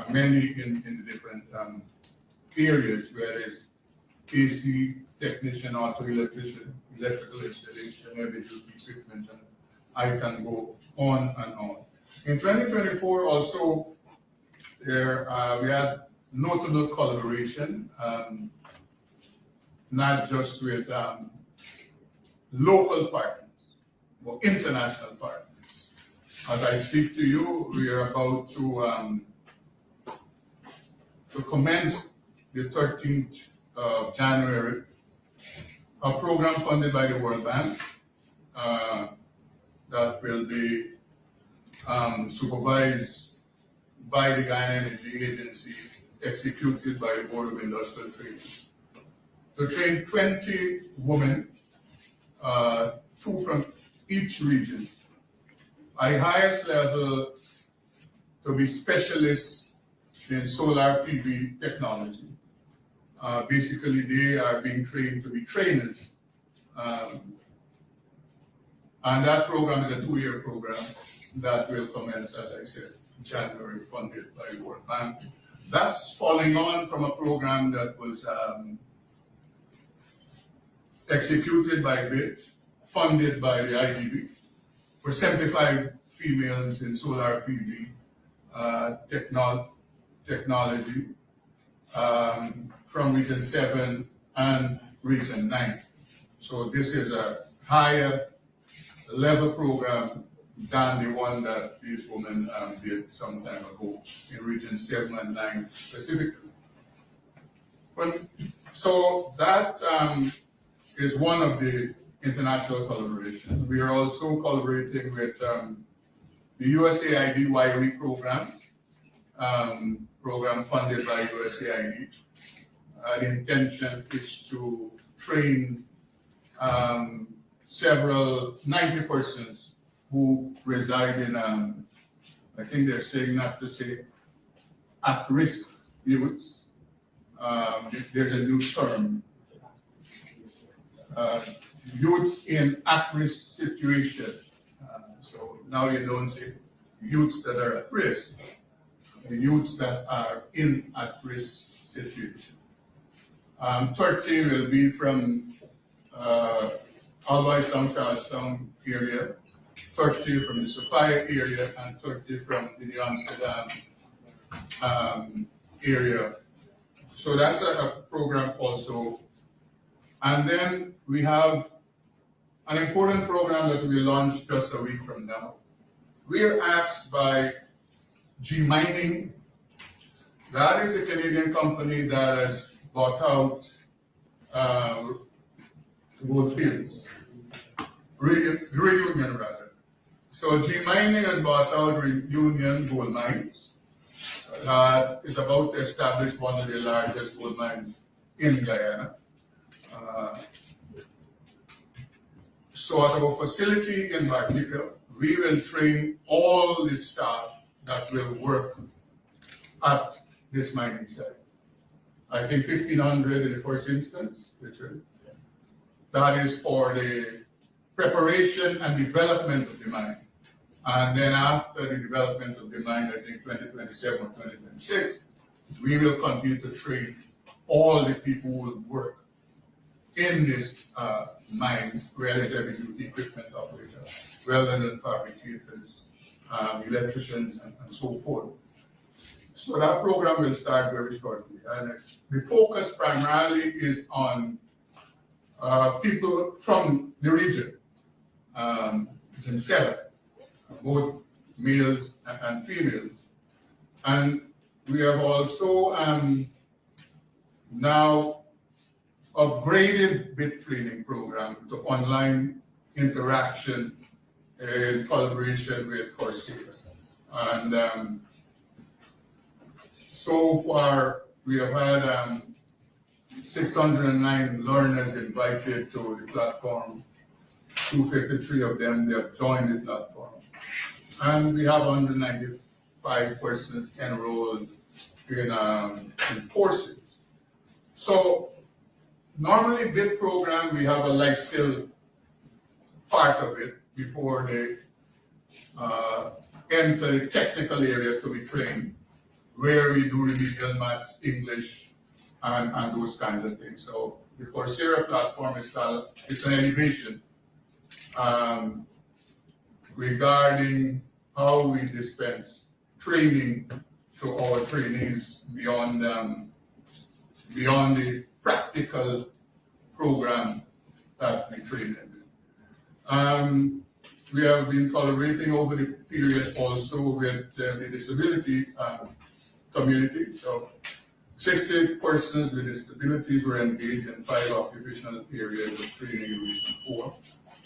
many in the different areas, where there's AC technician, auto electrician, electrical installation, heavy duty equipment, and I can go on and on. In 2024 also, there we had notable collaboration, not just with local partners, but international partners. As I speak to you, we are about to commence the 13th of January, a program funded by the World Bank that will be supervised by the Guyana Energy Agency, executed by the Board of Industrial Training, to train 20 women, 2 from each region, at the highest level, to be specialists in solar PV technology. Basically, they are being trained to be trainers. And that program is a 2-year program that will commence, as I said, January, funded by the World Bank. That's following on from a program that was executed by BIT, funded by the IDB, for 75 females in solar PV technology from Region 7 and Region 9. So this is a higher level program than the one that these women did some time ago in Region 7 and 9 specifically. So that is one of the international collaborations. We are also collaborating with the USAID YRE program, program funded by USAID. The intention is to train 90 persons who reside in, I think they're saying not to say at-risk youths. There's a new term. Youths in at-risk situation. So now you don't say youths that are at risk, the youths that are in at-risk situation. 30 will be from Alwise Town, Charlestown area, 30 from the Sophia area, and 30 from the New Amsterdam area. So that's a program also. And then we have an important program that we launched just a week from now. We are asked by G Mining, that is a Canadian company that has bought out gold fields, Reunion rather. So G Mining has bought out Reunion Gold Mines. It's about to establish one of the largest gold mines in Guyana. So at our facility in Bartica, we will train all the staff that will work at this mining site. I think 1,500 in the first instance, Richard. That is for the preparation and development of the mine. And then after the development of the mine, I think 2027 or 2026, we will continue to train all the people who will work in this mines, whether it's heavy duty equipment operators, welders and fabricators, electricians, and so forth. So that program will start very shortly. And the focus primarily is on people from the region. It's in 7, both males and females. And we have also now upgraded BIT training program to online interaction in collaboration with Coursera. And so far, we have had 609 learners invited to the platform. 253 of them, they have joined the platform. And we have 195 persons enrolled in courses. So normally BIT program, we have a life skill part of it before they enter the technical area to be trained. where we do remedial maths, English, and those kinds of things. So the Coursera platform it's an elevation regarding how we dispense training to our trainees beyond the practical program that we train in. We have been collaborating over the period also with the disability community. So 60 persons with disabilities were engaged in 5 occupational areas of training in Region 4.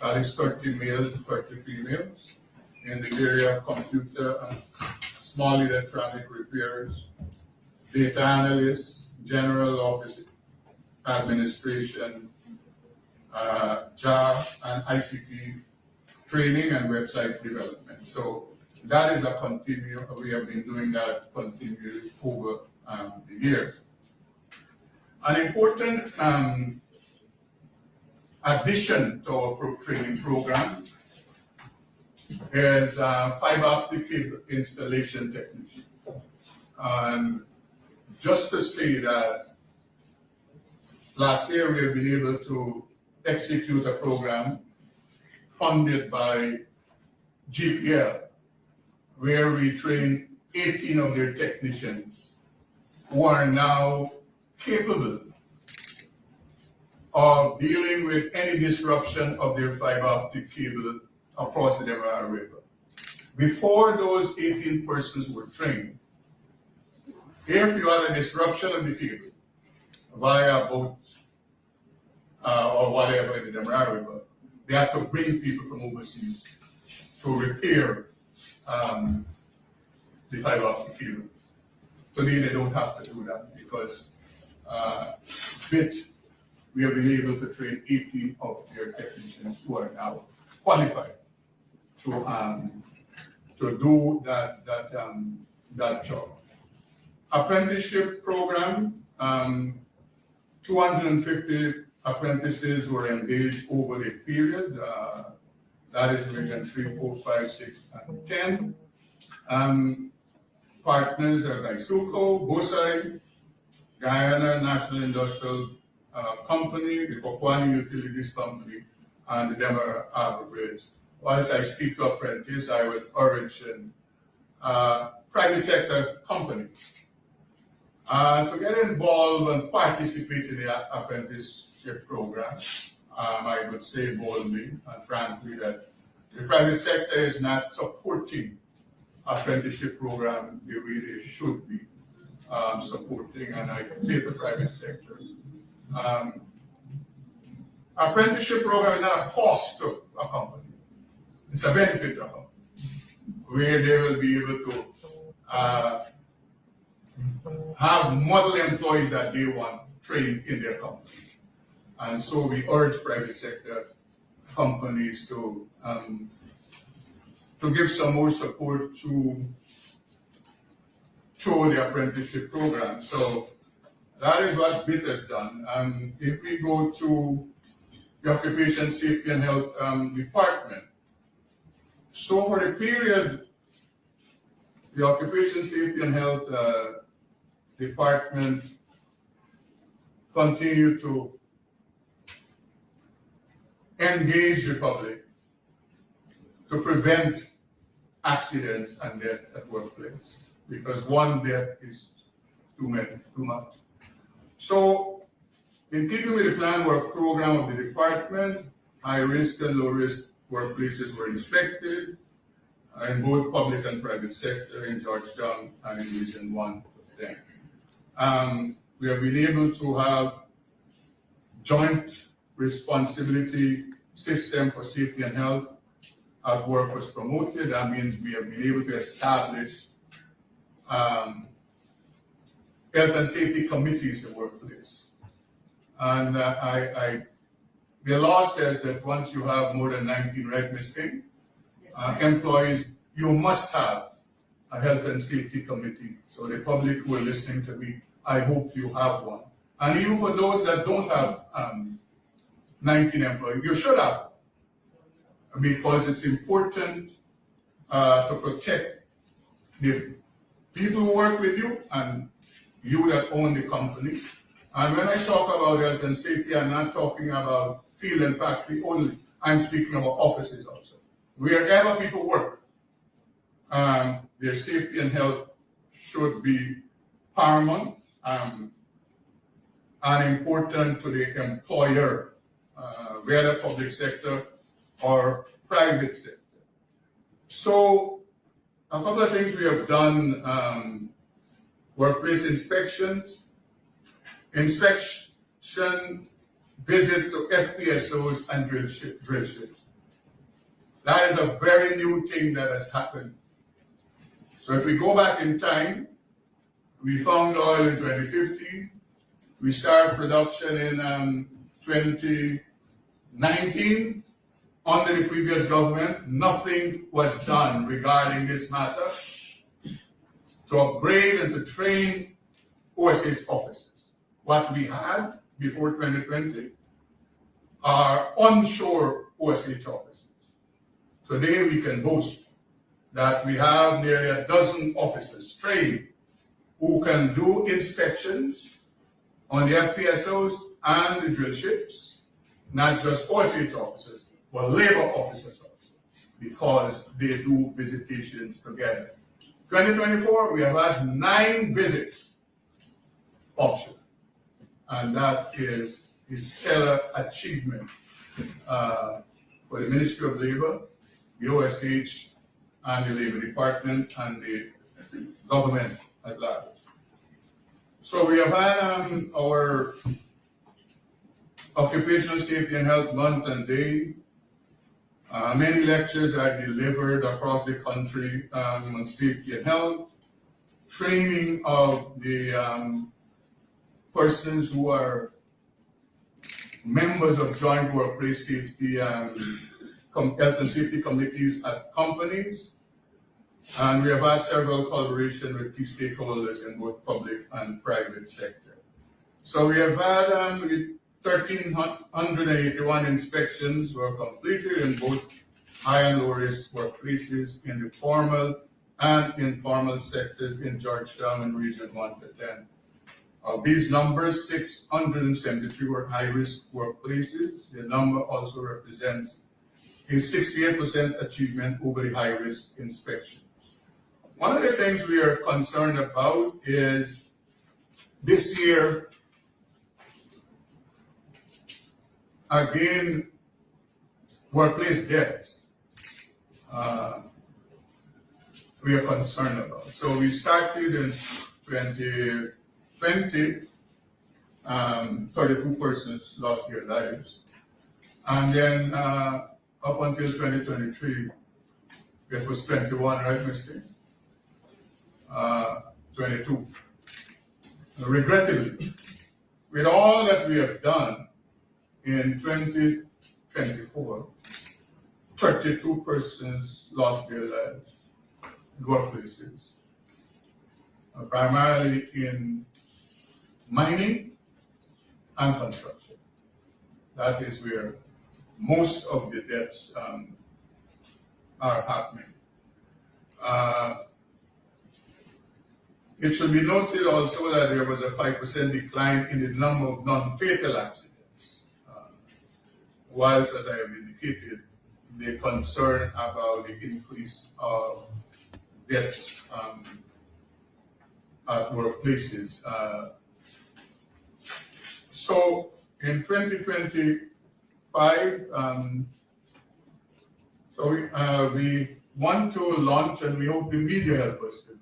That is 30 males, 30 females in the area of computer and small electronic repairs, data analysts, general office administration, JAV and ICT training and website development. So that is we have been doing that continuously over the years. An important addition to our training program is fiber optic cable installation technician. And just to say that last year we have been able to execute a program funded by GPL, where we train 18 of their technicians who are now capable of dealing with any disruption of their fiber optic cable across the Demerara River. Before those 18 persons were trained, if you had a disruption of the cable via boats or whatever in the Demerara River, they had to bring people from overseas to repair the fiber optic cable. Today they don't have to do that because we have been able to train 18 of their technicians who are now qualified to do that job. Apprenticeship program, 250 apprentices were engaged over the period. That is Region 3, 4, 5, 6, and 10. Partners are Gaisuco, Bosai, Guyana National Industrial Company, the Kokwani Utilities Company, and the Demerara Harbour Bridge. Whilst I speak to apprentices, I would urge private sector companies to get involved and participate in the apprenticeship program. I would say boldly and frankly that the private sector is not supporting apprenticeship program the way they should be supporting, and I can say the private sector. Apprenticeship program is not a cost to a company. It's a benefit to a company, where they will be able to have model employees that they want trained in their company. And so we urge private sector companies to give some more support to the apprenticeship program. So that is what BIT has done. If we go to the Occupation Safety and Health Department, so for the period, the Occupation Safety and Health Department continued to engage the public to prevent accidents and death at workplace, because one death is too much. So, in keeping with the planned work program of the department, high risk and low risk workplaces were inspected in both public and private sector in Georgetown and in Region 1 then. We have been able to have joint responsibility system for safety and health at work was promoted. That means we have been able to establish health and safety committees in the workplace. And the law says that once you have more than 19 right missing employees, you must have a health and safety committee. So the public who are listening to me, I hope you have one. And even for those that don't have 19 employees, you should have, because it's important to protect the people who work with you and you that own the company. And when I talk about health and safety, I'm not talking about field and factory only. I'm speaking about offices also. Wherever people work, their safety and health should be paramount and important to the employer, whether public sector or private sector. So a couple of things we have done, workplace inspections, inspection visits to FPSOs and drill ships. That is a very new thing that has happened. So if we go back in time, we found oil in 2015. We started production in 2019. Under the previous government, nothing was done regarding this matter to upgrade and to train OSH officers. What we had before 2020 are onshore OSH officers. Today we can boast that we have nearly a dozen officers trained who can do inspections on the FPSOs and the drill ships, not just OSH officers, but labor officers also, because they do visitations together. 2024, we have had 9 visits offshore, and that is a stellar achievement for the Ministry of Labor, the OSH, and the Labor Department, and the government at large. So we have had our Occupational Safety and Health Month and Day. Many lectures are delivered across the country on safety and health, training of the persons who are members of joint workplace safety and health and safety committees at companies. And we have had several collaboration with key stakeholders in both public and private sector. So we have had 1,381 inspections were completed in both high and low risk workplaces in the formal and informal sectors in Georgetown and Region 1 to 10. Of these numbers, 673 were high risk workplaces. The number also represents a 68% achievement over the high risk inspections. One of the things we are concerned about is this year, again, workplace deaths. We are concerned about. So we started in 2020, 32 persons lost their lives. And then up until 2023, it was 21, right, Mr.? 22. Regrettably, with all that we have done in 2024, 32 persons lost their lives in workplaces, primarily in mining and construction. That is where most of the deaths are happening. It should be noted also that there was a 5% decline in the number of non-fatal accidents, whilst, as I have indicated, the concern about the increase of deaths at workplaces. So in 2025, we want to launch, and we hope the media help us to do.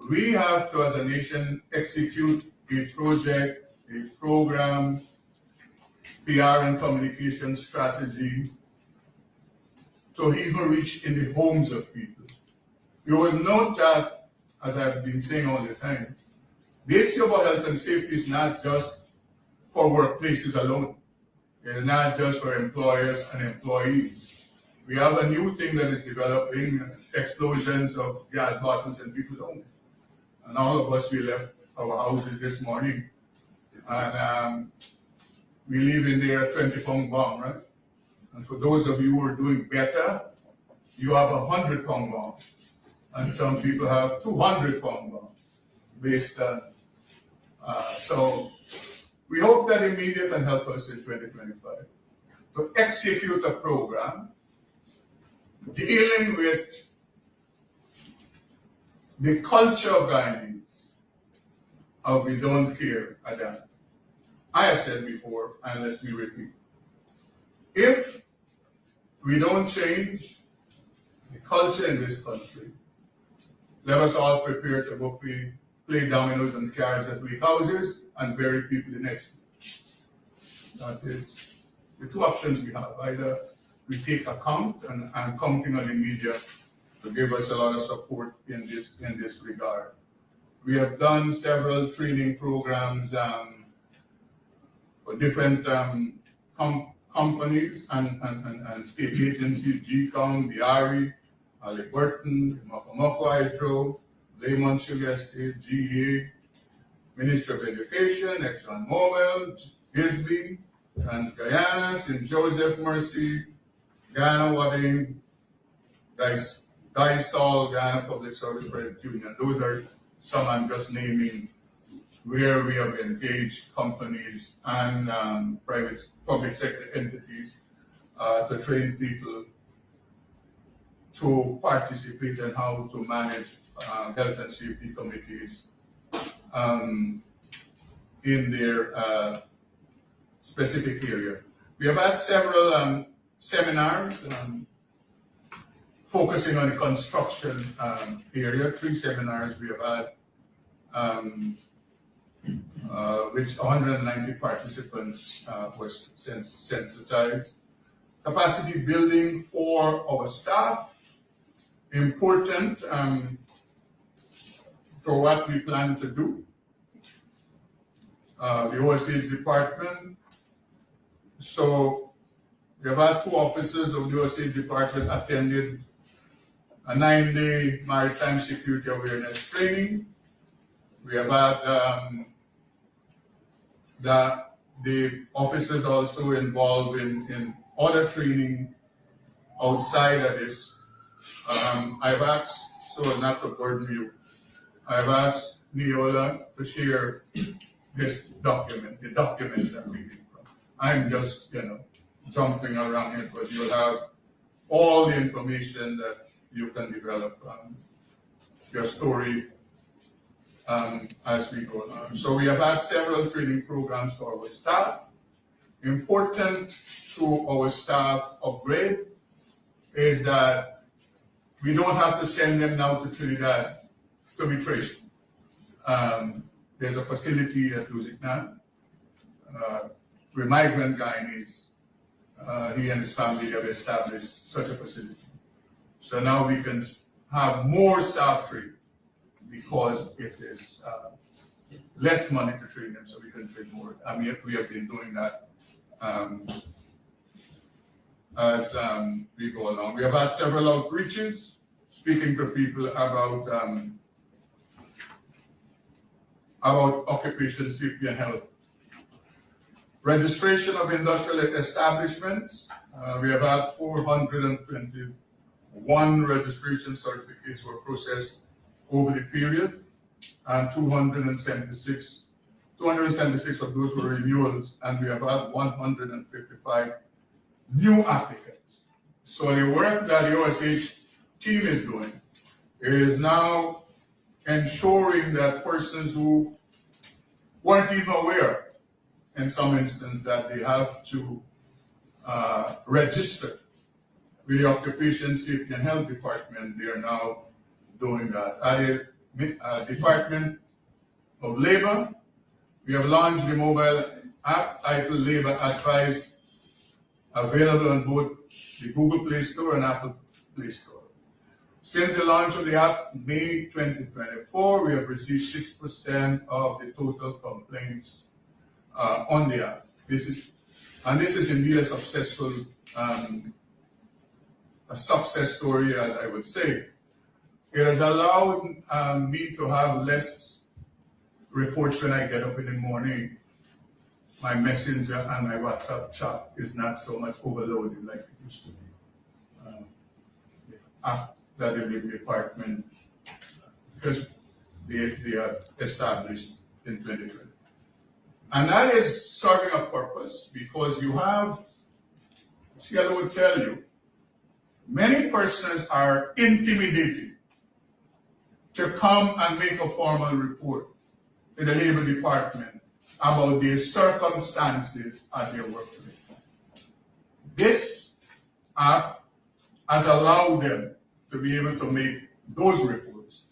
We have to, as a nation, execute a project, a program, PR and communication strategy to even reach in the homes of people. You will note that, as I've been saying all the time, the issue about health and safety is not just for workplaces alone. It is not just for employers and employees. We have a new thing that is developing, explosions of gas bottles in people's homes. And all of us, we left our houses this morning, and we leave in there a 20-pound bomb, right? And for those of you who are doing better, you have a 100-pound bomb. and some people have 200-pound bomb based on. So we hope that the media can help us in 2025 to execute a program dealing with the culture of Guyanese, of we don't care Adam. I have said before, and let me repeat. If we don't change the culture in this country, let us all prepare to go play dominoes and cards at weak houses and bury people the next day. That is the two options we have. Either we take account, and I'm counting on the media to give us a lot of support in this regard. We have done several training programs for different companies and state agencies, GCOM, BRE, Halliburton, Mokomoko Hydro, Layman Sugar Estate, GA, Ministry of Education, ExxonMobil, GISB, TransGuyana, St. Joseph Mercy, Guyana Wadding, Dysol, Guyana Public Service Credit Union. Those are some I'm just naming where we have engaged companies and public sector entities to train people to participate in how to manage health and safety committees in their specific area. We have had several seminars focusing on the construction area. 3 seminars we have had, which 190 participants was sensitized. Capacity building for our staff, important for what we plan to do. The OSH department. So we have had 2 officers of the OSH department attended a 9-day maritime security awareness training. We have had the officers also involved in other training outside of this. I've asked, so not to burden you, I've asked Neola to share this document, the documents that we did. I'm just, jumping around it, but you'll have all the information that you can develop your story as we go along. So we have had several training programs for our staff. Important to our staff upgrade is that we don't have to send them now to Trinidad to be trained. There's a facility at Lusignan where migrant Guyanese, he and his family have established such a facility. So now we can have more staff trained because it is less money to train them, so we can train more. I mean, we have been doing that as we go along. We have had several outreaches, speaking to people about occupation safety and health. Registration of industrial establishments. We have had 421 registration certificates were processed over the period, and 276 of those were renewals, and we have had 155 new applicants. So the work that the OSH team is doing is now ensuring that persons who weren't even aware, in some instances, that they have to register with the Occupation Safety and Health Department, they are now doing that. At the Department of Labor, we have launched the mobile app titled Labor Advice, available on both the Google Play Store and Apple Play Store. Since the launch of the app, May 2024, we have received 6% of the total complaints on the app. This is indeed a successful, a success story, as I would say. It has allowed me to have less reports when I get up in the morning. My Messenger and my WhatsApp chat is not so much overloaded like it used to be. The app that the Labor Department because they are established in 2020. And that is serving a purpose because you have, see, I will tell you, many persons are intimidated to come and make a formal report to the Labor Department about their circumstances at their workplace. This act has allowed them to be able to make those reports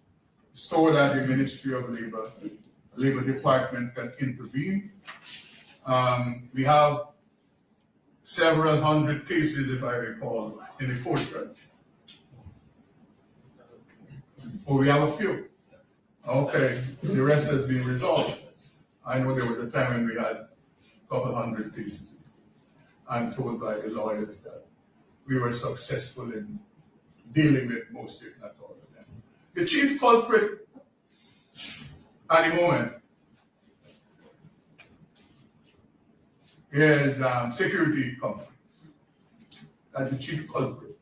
so that the Ministry of Labor, Labor Department can intervene. We have several hundred cases, if I recall, in the court right? Oh, we have a few. Okay, the rest has been resolved. I know there was a time when we had a couple hundred cases. I'm told by the lawyers that we were successful in dealing with most, if not all of them. The chief culprit at the moment is security companies. That's the chief culprit.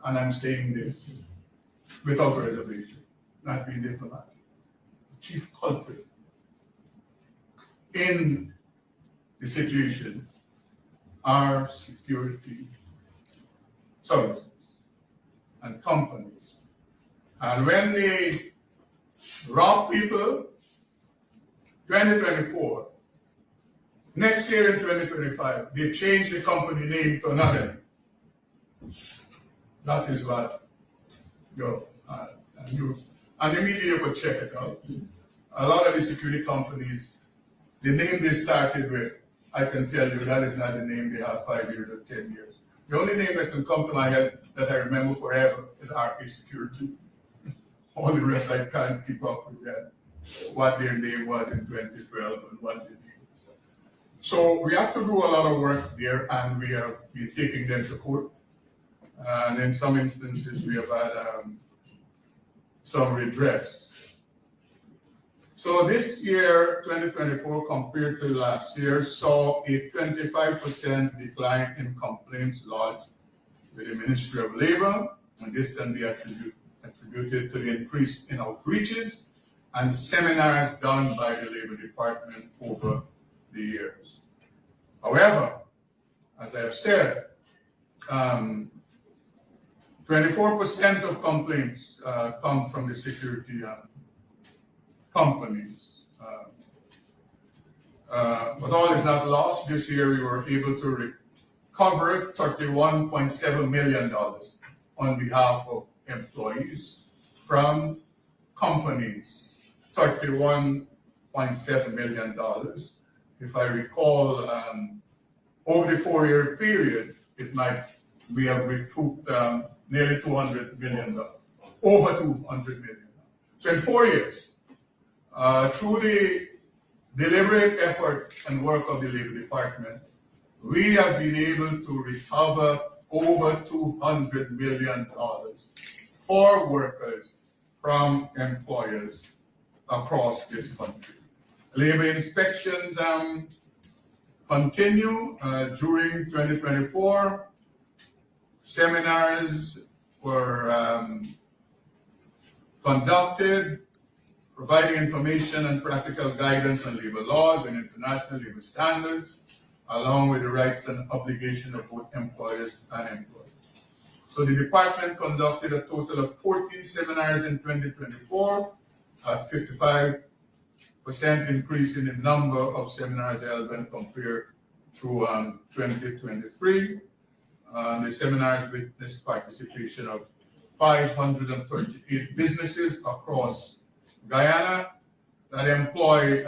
And I'm saying this without reservation, not being diplomatic. The chief culprit in the situation are security services and companies. And when they rob people, 2024, next year in 2025, they change the company name to another name. That is what and the media could check it out. A lot of the security companies, the name they started with, I can tell you that is not the name they have 5 years or 10 years. The only name that can come to my head that I remember forever is RK Security. All the rest I can't keep up with that, what their name was in 2012 and what they did. So we have to do a lot of work there, and we have been taking them to court. And in some instances, we have had some redress. So this year, 2024, compared to last year, saw a 25% decline in complaints lodged with the Ministry of Labor, and this can be attributed to the increase in outreaches and seminars done by the Labor Department over the years. However, as I have said, 24% of complaints come from the security companies. But all is not lost. This year we were able to recover $31.7 million on behalf of employees from companies. $31.7 million. If I recall, over the 4-year period, we have recouped nearly $200 million, over $200 million. So in 4 years, through the deliberate effort and work of the Labor Department, we have been able to recover over $200 million for workers from employers across this country. Labor inspections continue during 2024. Seminars were conducted, providing information and practical guidance on labor laws and international labor standards, along with the rights and obligations of both employers and employees. So the department conducted a total of 14 seminars in 2024, at 55% increase in the number of seminars held when compared to 2023. The seminars witnessed participation of 538 businesses across Guyana that employ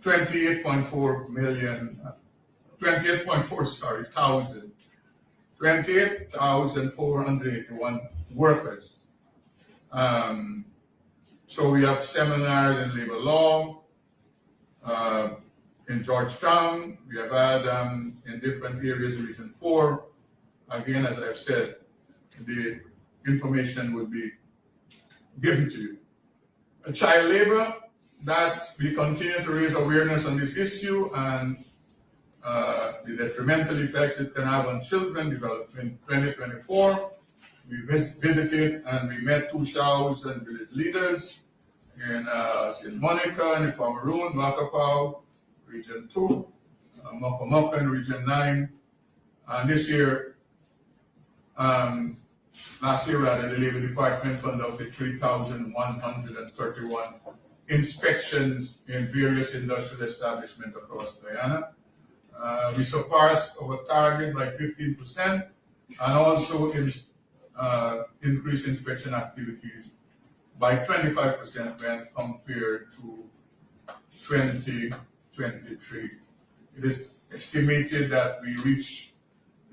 28,481 workers. So we have seminars in labor law in Georgetown. We have had in different areas in Region 4. Again, as I've said, the information will be given to you. Child labor, that we continue to raise awareness on this issue and the detrimental effects it can have on children. Developed in 2024, we visited and we met 2,000 village leaders in St. Monica, in Cameroon, Macapao, Region 2, Mokomoko in Region 9. And this year, last year, rather, the Labor Department conducted 3,131 inspections in various industrial establishments across Guyana. We surpassed our target by 15% and also increased inspection activities by 25% when compared to 2023. It is estimated that we reach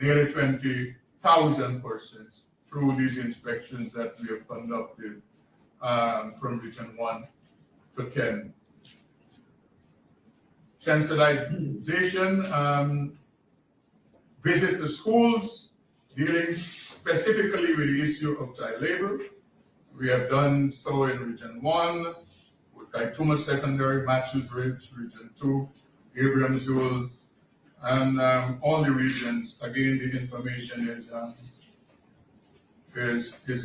nearly 20,000 persons through these inspections that we have conducted from Region 1 to 10. Sensitization, visit the schools, dealing specifically with the issue of child labor. We have done so in Region 1, with Kaituma Secondary, Matthews Ridge, Region 2, Abraham Zul, and all the regions. Again, the information is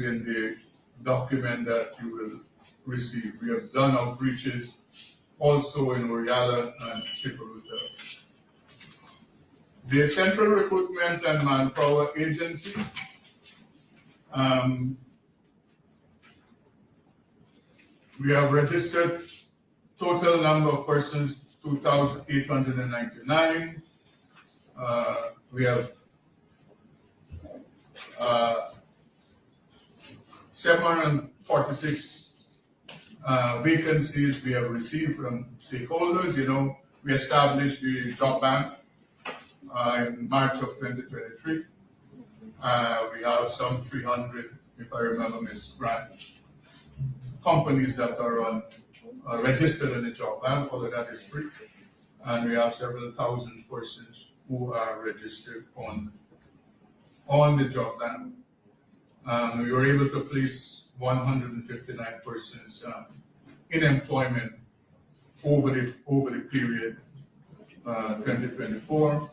in the document that you will receive. We have done outreaches also in Oriala and Siparuta. The Central Recruitment and Manpower Agency, we have registered total number of persons 2,899. We have 746 vacancies we have received from stakeholders. You know, we established the job bank in March of 2023. We have some 300, if I remember, Ms. Grant, companies that are registered in the job bank, although that is free. And we have several thousand persons who are registered on the job bank. We were able to place 159 persons in employment over the period 2024.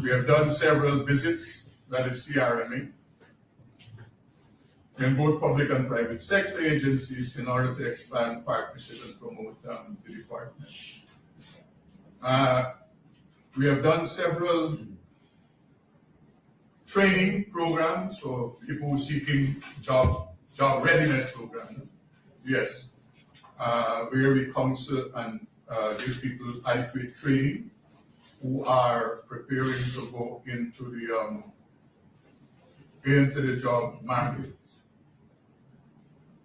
We have done several visits, that is CRMA, in both public and private sector agencies in order to expand partnership and promote the department. We have done several training programs for people seeking job readiness programs. Yes, where we counsel and give people adequate training who are preparing to go into the job market.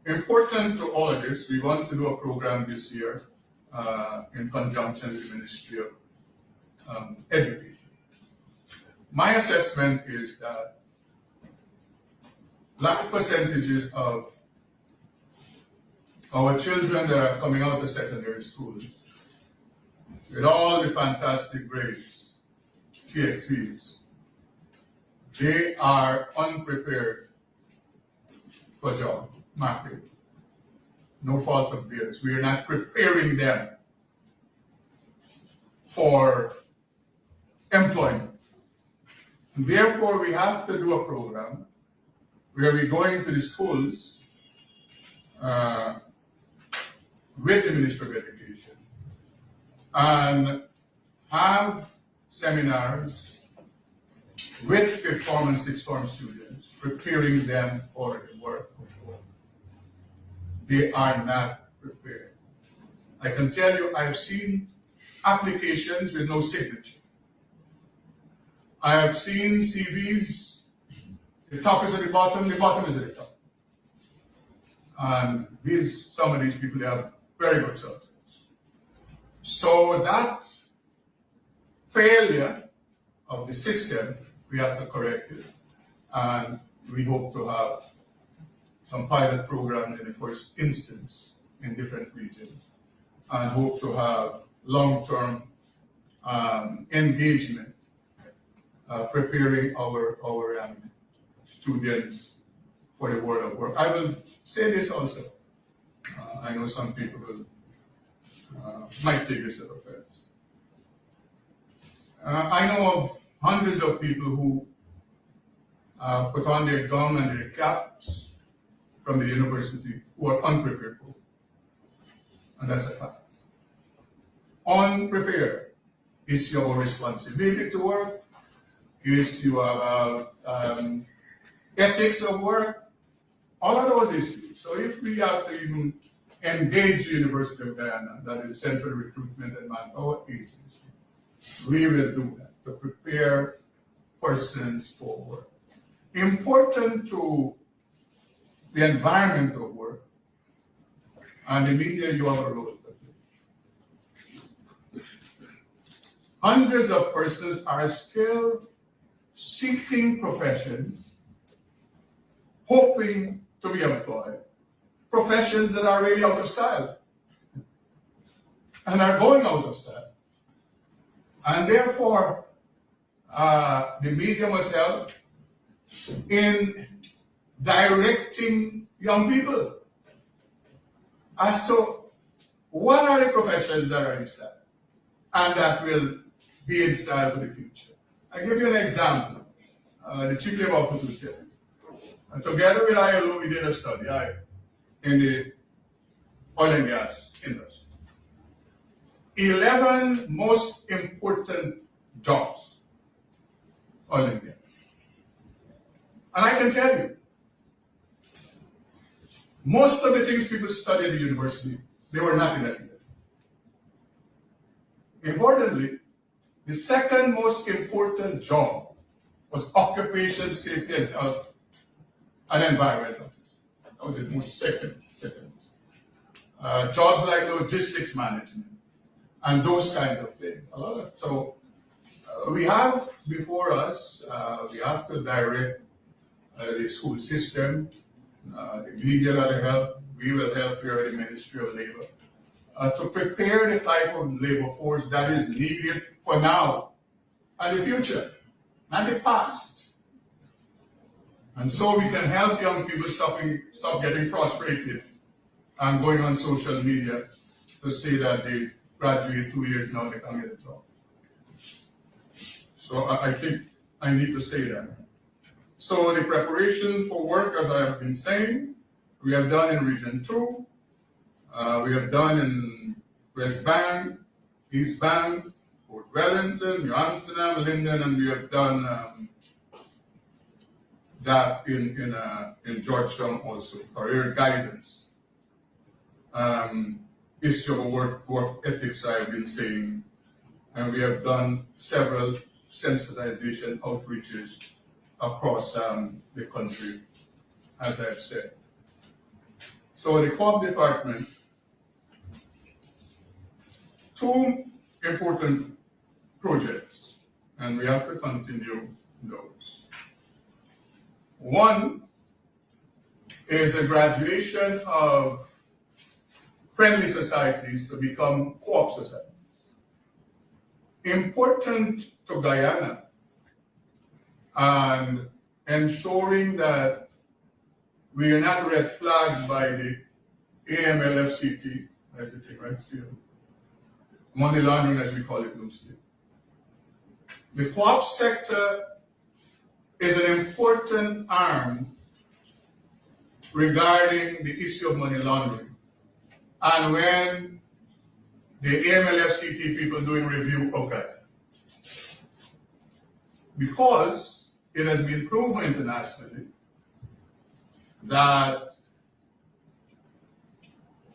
Important to all of this, we want to do a program this year in conjunction with the Ministry of Education. My assessment is that large percentages of our children that are coming out of secondary schools with all the fantastic grades, CXCs, they are unprepared for job market. No fault of theirs. We are not preparing them for employment. And therefore, we have to do a program where we go into the schools with the Ministry of Education and have seminars with fifth form and sixth form students, preparing them for the work of work. They are not prepared. I can tell you, I've seen applications with no signature. I have seen CVs, the top is at the bottom is at the top. And some of these people, they have very good subjects. So that failure of the system, we have to correct it. And we hope to have some pilot programs in the first instance in different regions, and hope to have long-term engagement, preparing our students for the world of work. I will say this also. I know some people might take this as offense. I know of hundreds of people who put on their gown and their caps from the university who are unprepared for. And that's a fact. Unprepared is your responsibility to work, is your ethics of work, all of those issues. So if we have to even engage the University of Guyana, that is Central Recruitment and Manpower Agency, we will do that to prepare persons for work. Important to the environment of work, and the media, you have a role to play. Hundreds of persons are still seeking professions, hoping to be employed, professions that are really out of style and are going out of style. And therefore, the media must help in directing young people as to what are the professions that are in style and that will be in style for the future. I'll give you an example. The Chief Labor Officer, and together with ILO, we did a study in the oil and gas industry. 11 most important jobs, oil and gas. And I can tell you, most of the things people study at the university, they were not in that industry. Importantly, the second most important job was occupation safety and health and environmental. That was the most second. Jobs like logistics management and those kinds of things. So we have before us, we have to direct the school system, the media got to help, we will help here at the Ministry of Labor, to prepare the type of labor force that is needed for now and the future, not the past. And so we can help young people stop getting frustrated and going on social media to say that they graduate 2 years now, they can't get a job. So I think I need to say that. So the preparation for work, as I have been saying, we have done in Region 2, we have done in West Bank, East Bank, Port Wellington, New Amsterdam, Linden, and we have done that in Georgetown also, career guidance. Issue of work ethics I have been saying, and we have done several sensitization outreaches across the country, as I've said. So the Co-op department, two important projects, and we have to continue those. One is the graduation of friendly societies to become co-op societies. Important to Guyana, and ensuring that we are not red flagged by the AMLFCT, that's the thing, right? Still. Money laundering, as we call it loosely. The co-op sector is an important arm regarding the issue of money laundering. And when the AMLFCT people doing review, okay. Because it has been proven internationally that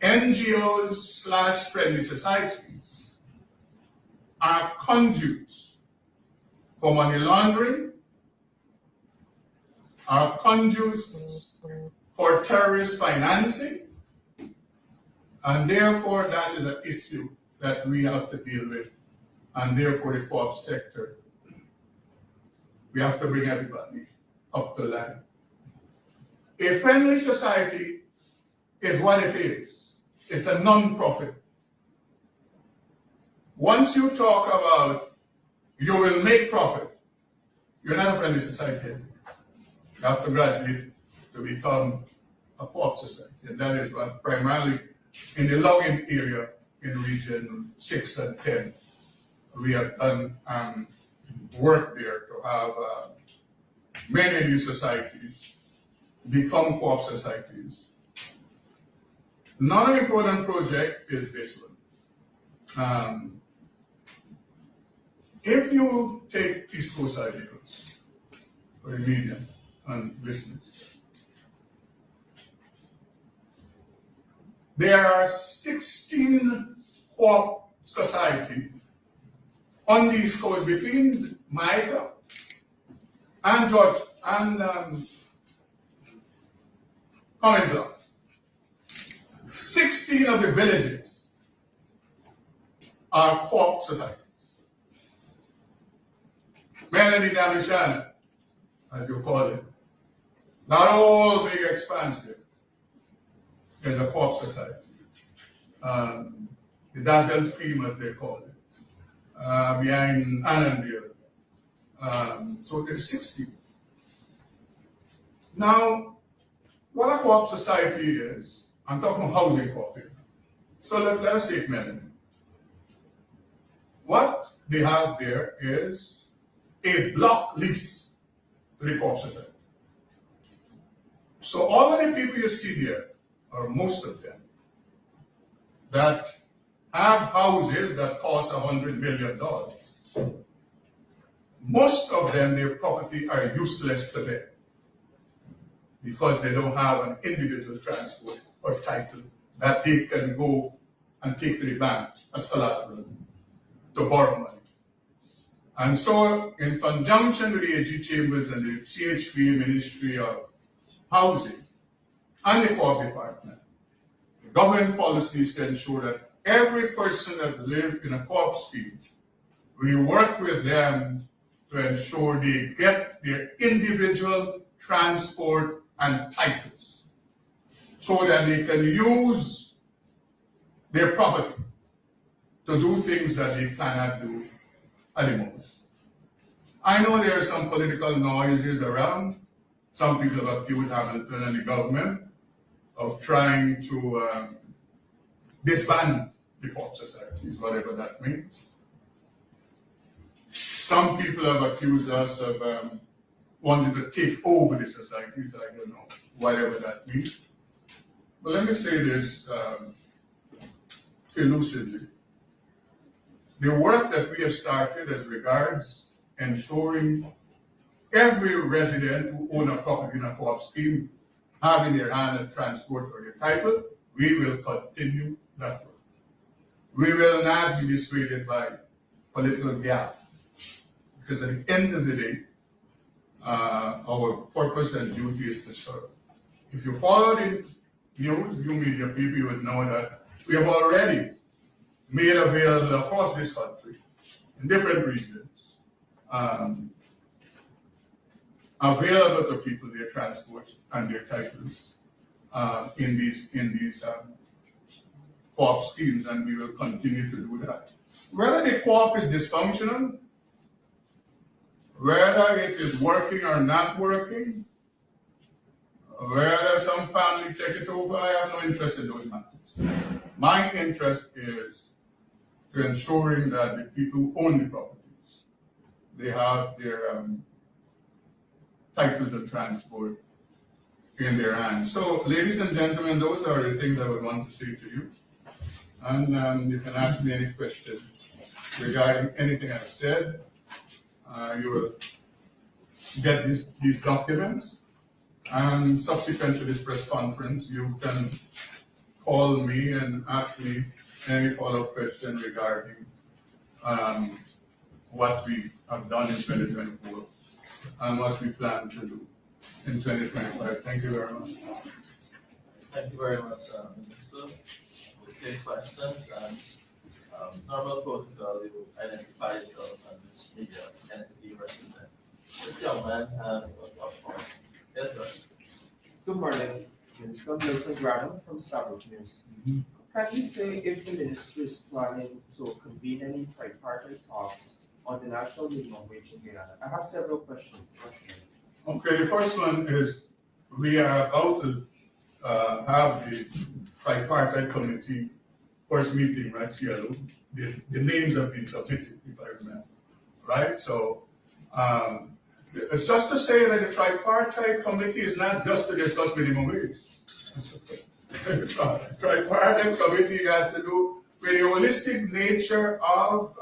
NGOs / friendly societies are conduits for money laundering, are conduits for terrorist financing, and therefore that is an issue that we have to deal with, and therefore the co-op sector, we have to bring everybody up to line. A friendly society is what it is. It's a non-profit. Once you talk about you will make profit, you're not a friendly society. You have to graduate to become a co-op society. And that is what primarily in the logging area in region 6 and 10, we have done work there to have many of these societies become co-op societies. Another important project is this one. If you take East Coast Ideals for the media and listeners, there are 16 co-op societies on the East Coast between Micah and George and Collinsville. 16 of the villages are co-op societies. Melody Damishan, as you call it, not all big expansive, is a co-op society. The Dazzle scheme, as they call it, behind Annandale. So there's 60. Now, what a co-op society is, I'm talking about housing co-op. So let us take Melody. What they have there is a block lease to the co-op society. So all of the people you see there, or most of them, that have houses that cost $100 million, most of them, their property are useless to them because they don't have an individual transport or title that they can go and take to the bank as collateral to borrow money. And so, in conjunction with the AG Chambers and the CHP Ministry of Housing and the co-op department, the government policies to ensure that every person that lives in a co-op scheme, we work with them to ensure they get their individual transport and titles so that they can use their property to do things that they cannot do anymore. I know there are some political noises around. Some people have accused Hamilton and the government of trying to disband the co-op societies, whatever that means. Some people have accused us of wanting to take over the societies, I don't know, whatever that means. But let me say this elusively. The work that we have started as regards ensuring every resident who owns a property in a co-op scheme having their hand a transport or their title, we will continue that work. We will not be dissuaded by political gap, because at the end of the day, our purpose and duty is to serve. If you follow the news, you media people, you would know that we have already made available across this country, in different regions, available to people their transports and their titles in these co-op schemes, and we will continue to do that. Whether the co-op is dysfunctional, whether it is working or not working, whether some family take it over, I have no interest in those matters. My interest is to ensuring that the people who own the properties, they have their titles of transport in their hands. So, ladies and gentlemen, those are the things I would want to say to you. And you can ask me any questions regarding anything I've said. You will get these documents. And subsequent to this press conference, you can call me and ask me any follow-up question regarding what we have done in 2024 and what we plan to do in 2025. Thank you very much. Thank you very much, Minister. We'll take questions, and normal protocol, you identify yourselves and which media entity you represent. This young man's hand was up first. Yes, sir. Good morning, Minister Milton Granum from Starbuck News. Can you say if the ministry is planning to convene any tripartite talks on the national minimum wage in Guyana? I have several questions. Okay, the first one is we are about to have the tripartite committee first meeting, right, CLO? The names have been submitted, if I remember, right? So It's just to say that the tripartite committee is not just to discuss minimum wage. The tripartite committee has to do with the holistic nature of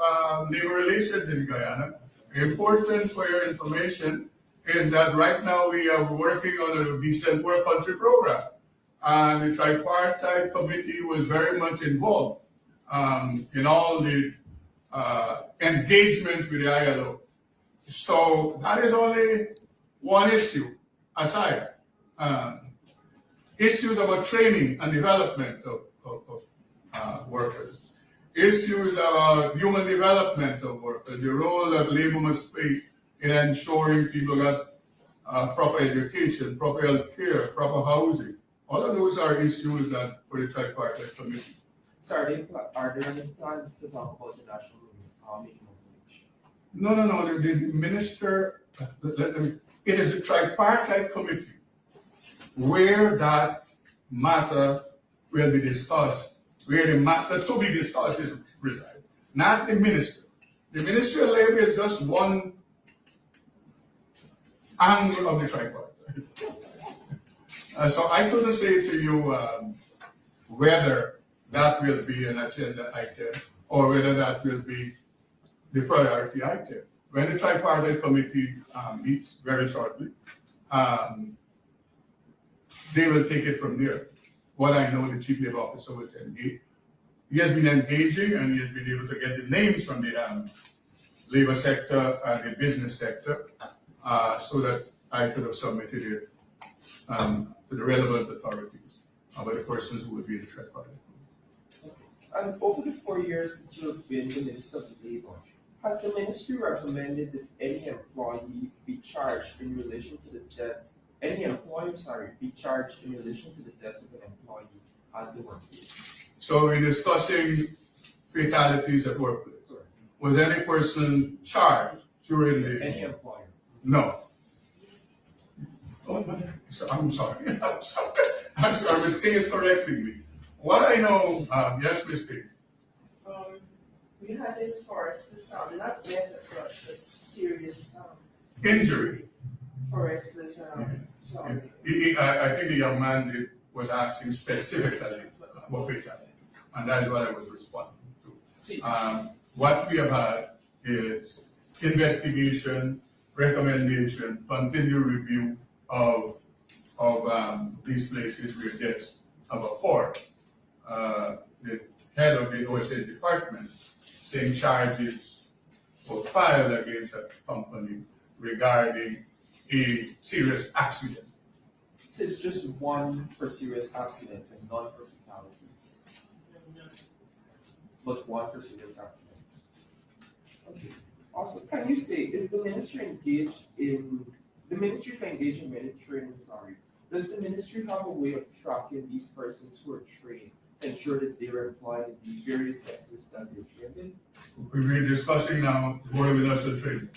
labor relations in Guyana. Important for your information is that right now we are working on a decent work country program. And the tripartite committee was very much involved in all the engagement with the ILO. So that is only one issue aside. Issues about training and development of workers. Issues about human development of workers, the role that labor must play in ensuring people get proper education, proper health care, proper housing. All of those are issues that for the tripartite committee. So are there any plans to talk about the national minimum wage? No. The minister, it is a tripartite committee where that matter will be discussed, where the matter to be discussed is reside, not the minister. The Ministry of Labor is just one angle of the tripartite. So I couldn't say to you whether that will be an agenda item or whether that will be the priority item. When the tripartite committee meets very shortly, they will take it from there. What I know, the chief labor officer was engaged. He has been engaging and he has been able to get the names from the labor sector and the business sector so that I could have submitted it to the relevant authorities about the persons who would be in the tripartite. And over the 4 years that you have been the Minister of Labor, has the ministry recommended that any employee be charged in relation to the debt, any employer, be charged in relation to the debt of an employee at the workplace? So we're discussing fatalities at workplace. Correct. Was any person charged during the? Any employer? No. Oh, I'm sorry. I'm sorry. Ms. King is correcting me. What I know, yes, Ms. King. We had in forest the sound, not death as such, but serious Injury. forest the sound. Sorry. I think the young man was asking specifically about fatality, and that is what I was responding to. See, What we have had is investigation, recommendation, continued review of these places where deaths have occurred. The head of the OSA department saying charges were filed against a company regarding a serious accident. so it's just one for serious accidents and none for fatalities, but one for serious accidents. Okay. Also, can you say, is the ministry engaged in, the ministry is engaged in many training, does the ministry have a way of tracking these persons who are trained, ensure that they're employed in these various sectors that they're trained in? We're discussing now Board of Industrial Training.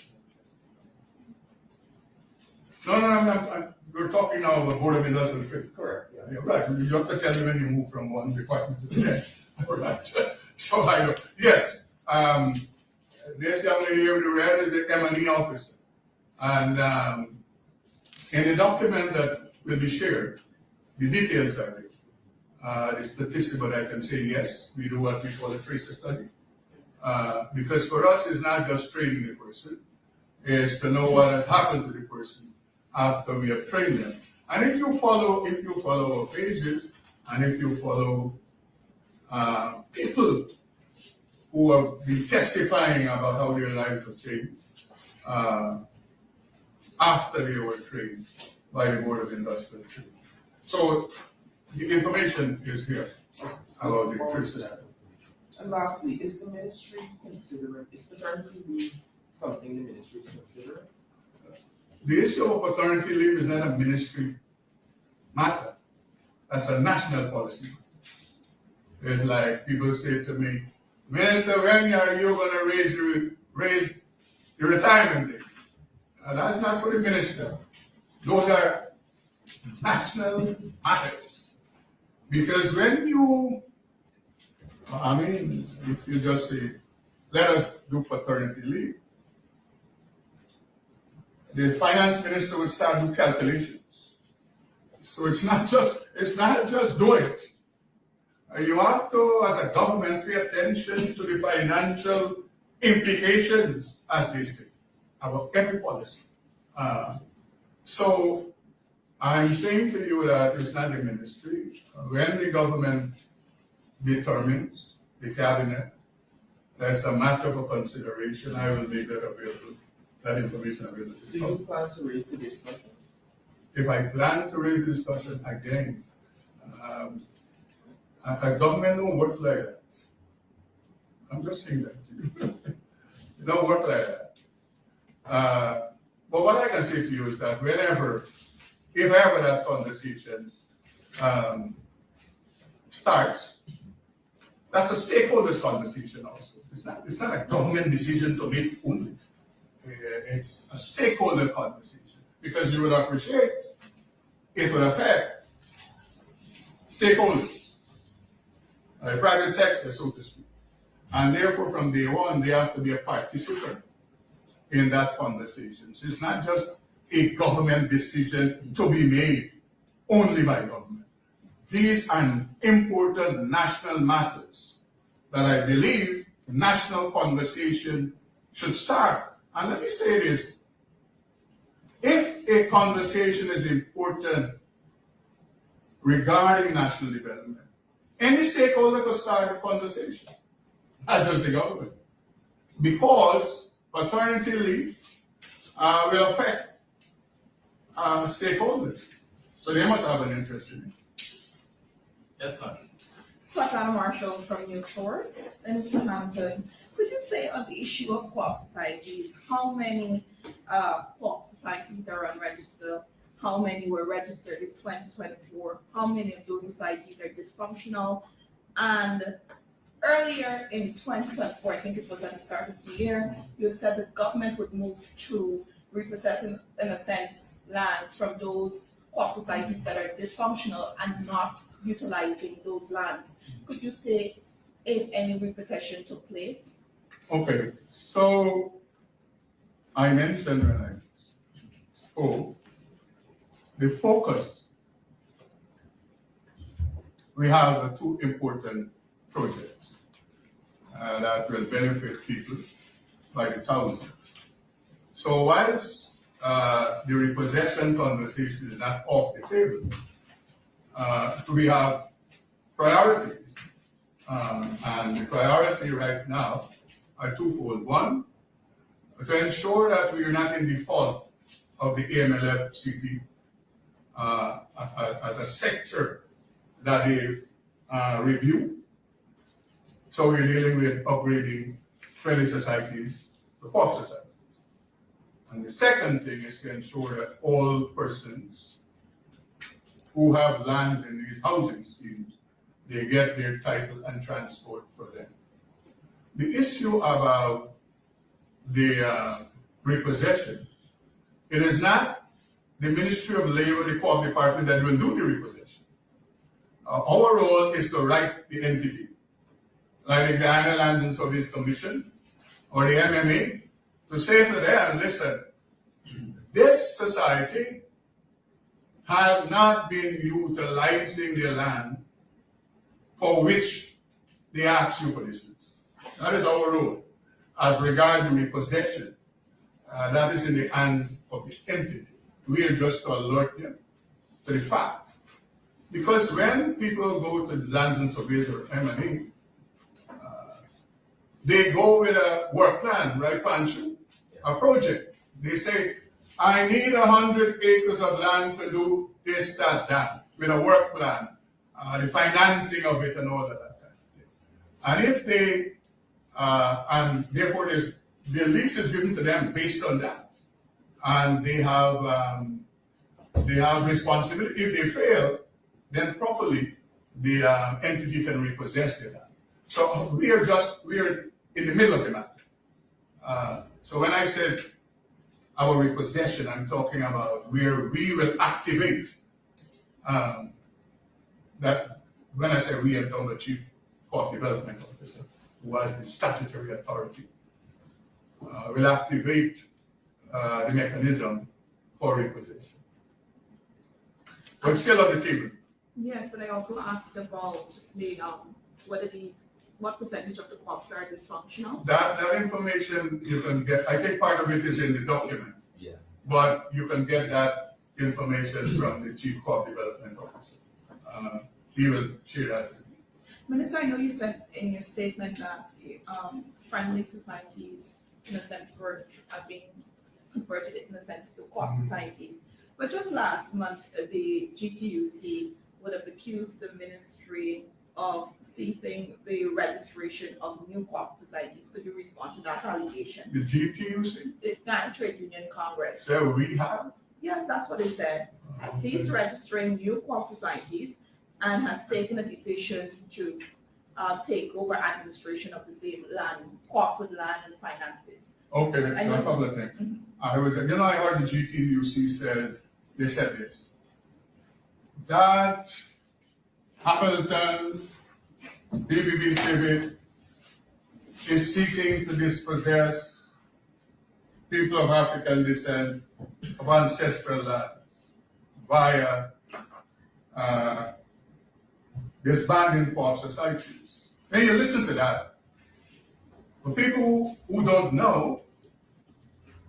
No, we're talking now about Board of Industrial Training. Correct, yeah. Yeah, right, you have to tell me when you move from one department to the next. All right, so I know, yes, this young lady here with the red is the M&E officer. And in the document that will be shared, the details are there. The statistics, but I can say yes, we do what we call a tracer study. Because for us, it's not just training the person, it's to know what has happened to the person after we have trained them. And if you follow our pages, and if you follow people who have been testifying about how their lives have changed after they were trained by the Board of Industrial Training. So the information is here about the tracer. And lastly, is the ministry considering, is paternity leave something the ministry is considering? The issue of paternity leave is not a ministry matter. That's a national policy. It's like people say to me, Minister, when are you going to raise the retirement age? That's not for the minister. Those are national matters. Because when you, if you just say, let us do paternity leave, the finance minister will start doing calculations. So it's not just do it. You have to, as a government, pay attention to the financial implications, as they say, about every policy. So I'm saying to you that it's not the ministry. When the government determines, the cabinet, that's a matter for consideration, I will make that available, that information available. Do you plan to raise the discussion? If I plan to raise the discussion again, a government don't work like that. I'm just saying that to you. It don't work like that. But what I can say to you is that if ever that conversation starts, that's a stakeholders conversation also. It's not a government decision to make only. It's a stakeholder conversation because you would appreciate it would affect stakeholders, the private sector, so to speak. And therefore, from day one, they have to be a participant in that conversation. So it's not just a government decision to be made only by government. These are important national matters that I believe national conversation should start. And let me say this, if a conversation is important regarding national development, any stakeholder could start a conversation, not just the government. Because paternity leave will affect stakeholders. So they must have an interest in it. Yes, ma'am. Swatana Marshall from News Source. And Mr. Hampton, could you say on the issue of co-op societies, how many co-op societies are unregistered? How many were registered in 2024? How many of those societies are dysfunctional? And earlier in 2024, I think it was at the start of the year, you had said the government would move to repossessing, in a sense, lands from those co-op societies that are dysfunctional and not utilizing those lands. Could you say if any repossession took place? Okay, so I mentioned when I spoke, the focus, we have two important projects that will benefit people by the thousands. So whilst the repossession conversation is not off the table, we have priorities. And the priority right now are twofold. One, to ensure that we are not in default of the AMLF-CP as a sector that they review. So we're dealing with upgrading friendly societies to co-op societies. And the second thing is to ensure that all persons who have land in these housing schemes, they get their title and transport for them. The issue about the repossession, it is not the Ministry of Labor, the Co-op Department that will do the repossession. Our role is to write the entity, like the Guyana Land and Surveys Commission or the MMA, to say to them, listen, this society has not been utilizing their land for which they ask you for license. That is our role. As regards the repossession, that is in the hands of the entity. We are just to alert them to the fact. Because when people go to Lands and Surveys or M&A, they go with a work plan, right, Pancho? A project. They say, I need 100 acres of land to do this, that, with a work plan, the financing of it and all of that kind of thing. And if they, and therefore the lease is given to them based on that. And they have responsibility. If they fail, then properly the entity can repossess their land. So we are in the middle of the matter. So when I said our repossession, I'm talking about where we will activate that. When I say we, I'm talking about Chief Co-op Development Officer, who has the statutory authority. Will activate the mechanism for repossession. But still on the table. Yes, but I also asked about the, what percentage of the crops are dysfunctional? That information you can get, I think part of it is in the document. Yeah. But you can get that information from the Chief Crop Development Officer. He will share that with you. Minister, I know you said in your statement that friendly societies, in a sense, are being converted in a sense to co-op societies. But just last month, the GTUC would have accused the ministry of seizing the registration of new co-op societies. Could you respond to that allegation? The GTUC, The Ghana Trade Union Congress. so we have, Yes, that's what it said. Has ceased registering new co-op societies and has taken a decision to take over administration of the same land, co-ops with land and finances. okay, I know. no problem, thank you. I heard the GTUC says, they said this, that Hamilton, BBB Civic is seeking to dispossess people of African descent of ancestral lands via disbanding co-op societies. Then you listen to that. For people who don't know,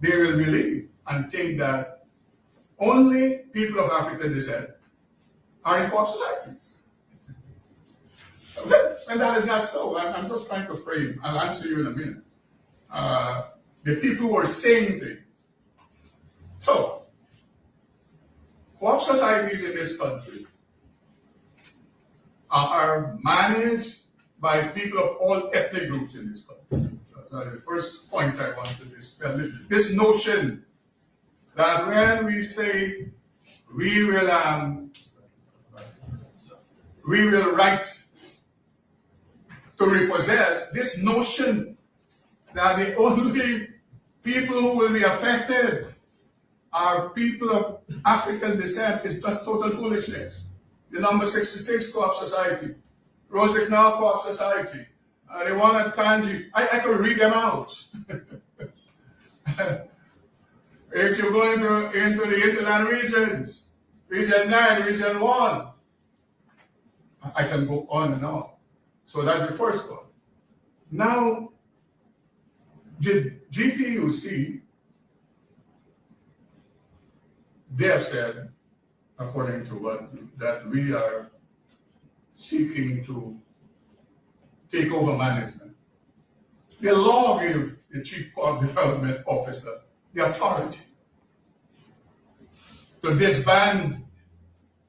they will believe and think that only people of African descent are in co-op societies. Okay? And that is not so. I'm just trying to frame. I'll answer you in a minute. The people who are saying things. So, co-op societies in this country are managed by people of all ethnic groups in this country. That's the first point I want to dispel. This notion that when we say we will right to repossess, this notion that the only people who will be affected are people of African descent is just total foolishness. The number 66 Co-op Society, Rosignol Co-op Society, the one at Kanji, I could read them out. If you go into the hinterland regions, Region 9, Region 1, I can go on and on. So that's the first one. Now, the GTUC, they have said, according to what, that we are seeking to take over management. The law gives the Chief Crop Development Officer the authority to disband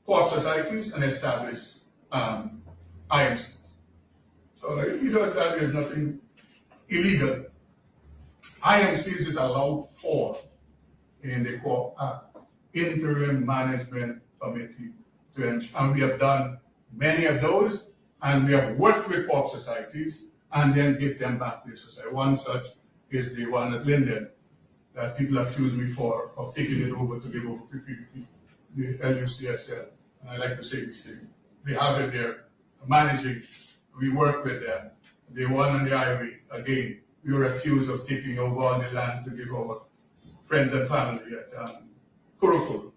co-op societies and establish IMCs. So if he does that, there's nothing illegal. IMCs is allowed for in the Co-op Act, Interim Management Committee, and we have done many of those, and we have worked with co-op societies and then give them back to the society. One such is the one at Linden that people accuse me of taking it over to give over to PPP, the LUCSL. And I like to say this thing. They have it there managing. We work with them. The one on the Ivy, again, we were accused of taking over all the land to give over friends and family at Kurukuru,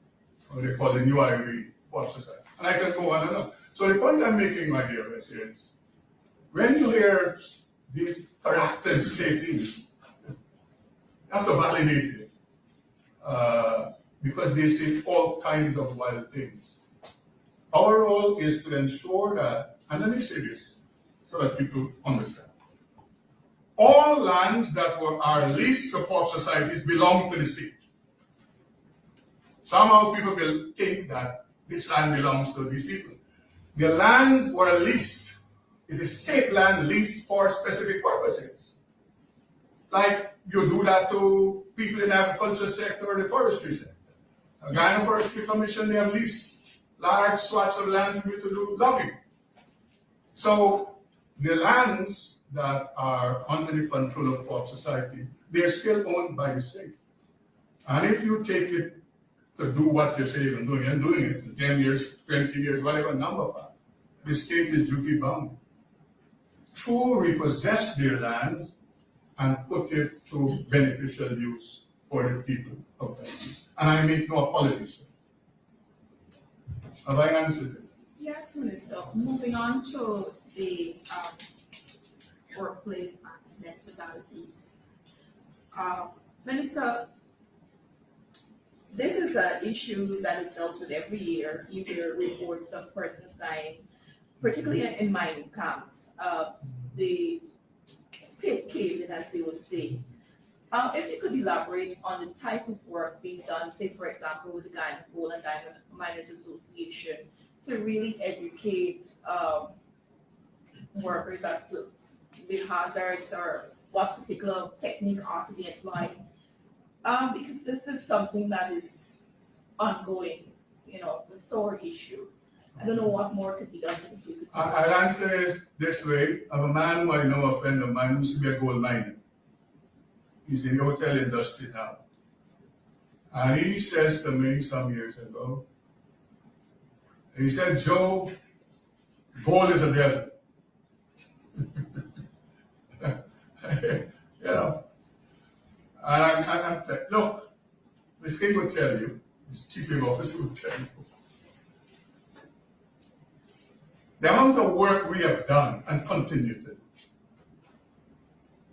or they call the New Ivy Co-op Society. And I can go on and on. So the point I'm making, my dear residents, when you hear these characters say things, you have to validate it. Because they say all kinds of wild things. Our role is to ensure that, and let me say this so that people understand. All lands that are leased to co-op societies belong to the state. Somehow people will think that this land belongs to these people. The lands were leased. It is state land leased for specific purposes. Like you do that to people in the agriculture sector or the forestry sector. The Ghana Forestry Commission, they have leased large swaths of land for you to do logging. So the lands that are under the control of co-op society, they're still owned by the state. And if you take it to do what you say you're doing, and doing it in 10 years, 20 years, whatever number, the state is duty bound to repossess their lands and put it to beneficial use for the people of that. And I make no apologies, sir. Have I answered it? Yes, Minister. Moving on to the workplace accident fatalities. Minister, this is an issue that is dealt with every year. You hear reports of persons dying, particularly in mining camps. The pit caving, as they would say. If you could elaborate on the type of work being done, say for example with the Gold and Diamond Miners Association, to really educate workers as to the hazards or what particular technique ought to be applied. Because this is something that is ongoing, it's a sore issue. I don't know what more could be done in the future. I'll answer it this way. I have a man who I know, a friend of mine, who used to be a gold miner. He's in the hotel industry now. And he says to me some years ago, he said, Joe, gold is a devil. And I'm look, Ms. King will tell you, Ms. Chief Labor Officer will tell you, the amount of work we have done and continue to do.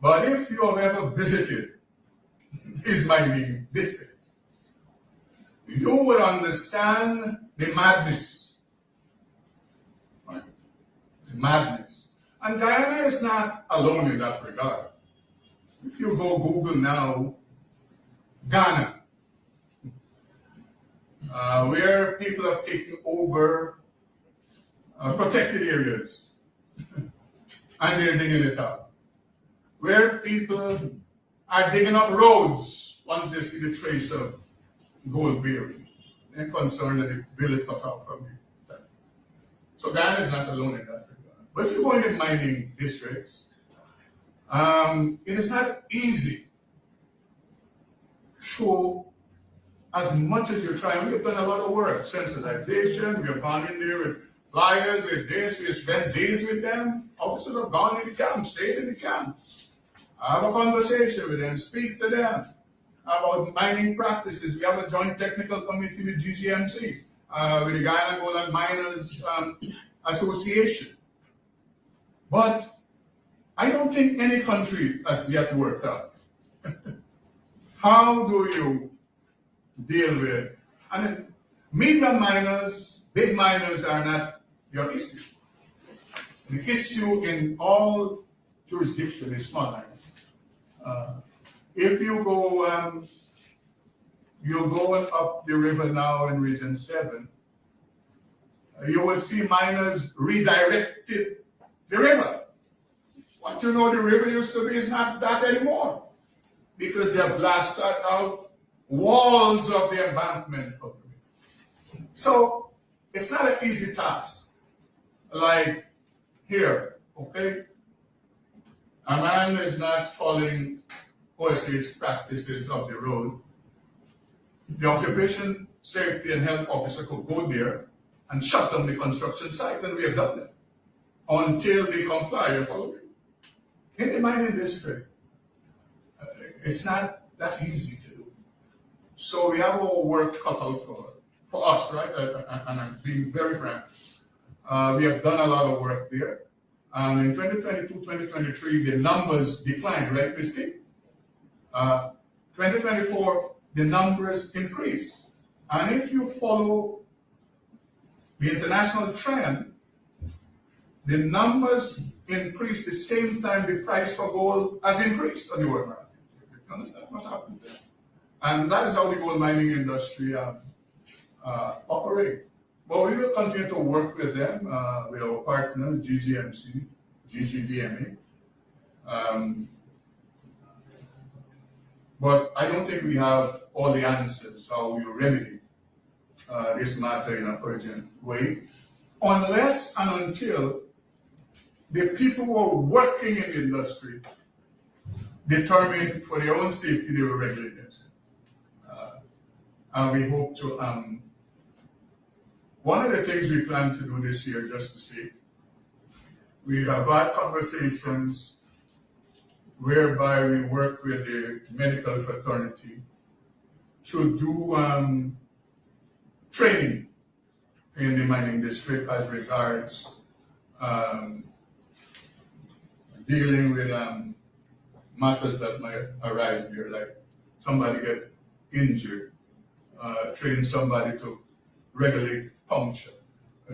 But if you have ever visited these mining districts, you will understand the madness. Right? The madness. And Guyana is not alone in that regard. If you go Google now, Ghana, where people have taken over protected areas and they're digging it up. Where people are digging up roads once they see the trace of gold bearing. They're concerned that the bill is cut off from it. So Ghana is not alone in that regard. But if you go into mining districts, it is not easy to show as much as you're trying. We've done a lot of work, sensitization, we have gone in there with flyers, with this, we have spent days with them. Officers have gone in the camp, stayed in the camp. Have a conversation with them, speak to them about mining practices. We have a joint technical committee with GGMC, with the Guyana Gold and Miners Association. But I don't think any country has yet worked out. How do you deal with, and medium miners, big miners are not your issue. The issue in all jurisdictions is small miners. If you go, you're going up the river now in Region 7, you will see miners redirected the river. What you know the river used to be is not that anymore, because they have blasted out walls of the embankment of the river. So it's not an easy task. Like here, okay? A man is not following OSH's practices of the road. The occupation safety and health officer could go there and shut down the construction site, and we have done that until they comply and follow it. In the mining district, it's not that easy to do. So we have our work cut out for us, right? And I'm being very frank. We have done a lot of work there. And in 2022, 2023, the numbers declined, right, Ms. King? 2024, the numbers increase. And if you follow the international trend, the numbers increase the same time the price for gold has increased on the world market. You understand what happens there? And that is how the gold mining industry operate. But we will continue to work with them, with our partners, GGMC, GGDMA. But I don't think we have all the answers how we remedy this matter in an urgent way, unless and until the people who are working in the industry determine for their own safety they will regulate themselves. And we hope to, one of the things we plan to do this year, just to say, we have had conversations whereby we work with the medical fraternity to do training in the mining district as regards dealing with matters that might arise here, like somebody get injured, train somebody to regulate puncture,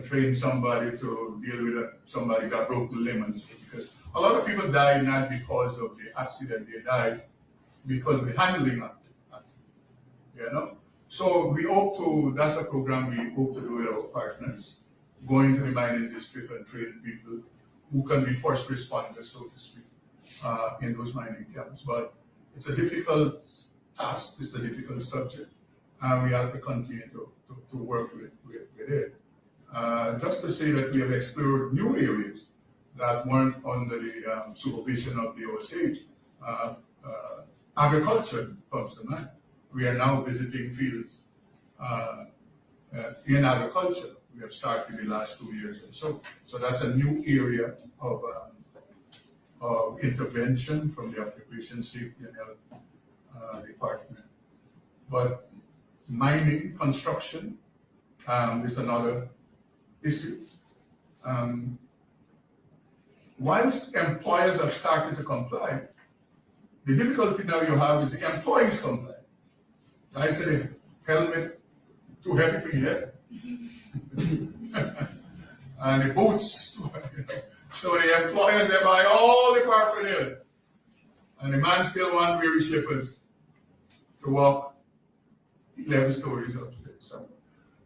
train somebody to deal with somebody got broken limb and stuff. Because a lot of people die not because of the accident, they die because of the handling of the accident. You know? So we hope to, that's a program we hope to do with our partners, going to the mining district and train people who can be first responders, so to speak, in those mining camps. But it's a difficult task, it's a difficult subject, and we have to continue to work with it. Just to say that we have explored new areas that weren't under the supervision of the Osage. Agriculture comes to mind. We are now visiting fields in agriculture. We have started in the last 2 years or so. So that's a new area of intervention from the Occupation Safety and Health Department. But mining, construction is another issue. Once employers have started to comply, the difficulty now you have is the employees comply. I said, helmet too heavy for your head. And the boots too heavy. So the employers, they buy all the paraphernalia. And the man still wants weary slippers to walk 11 stories upstairs.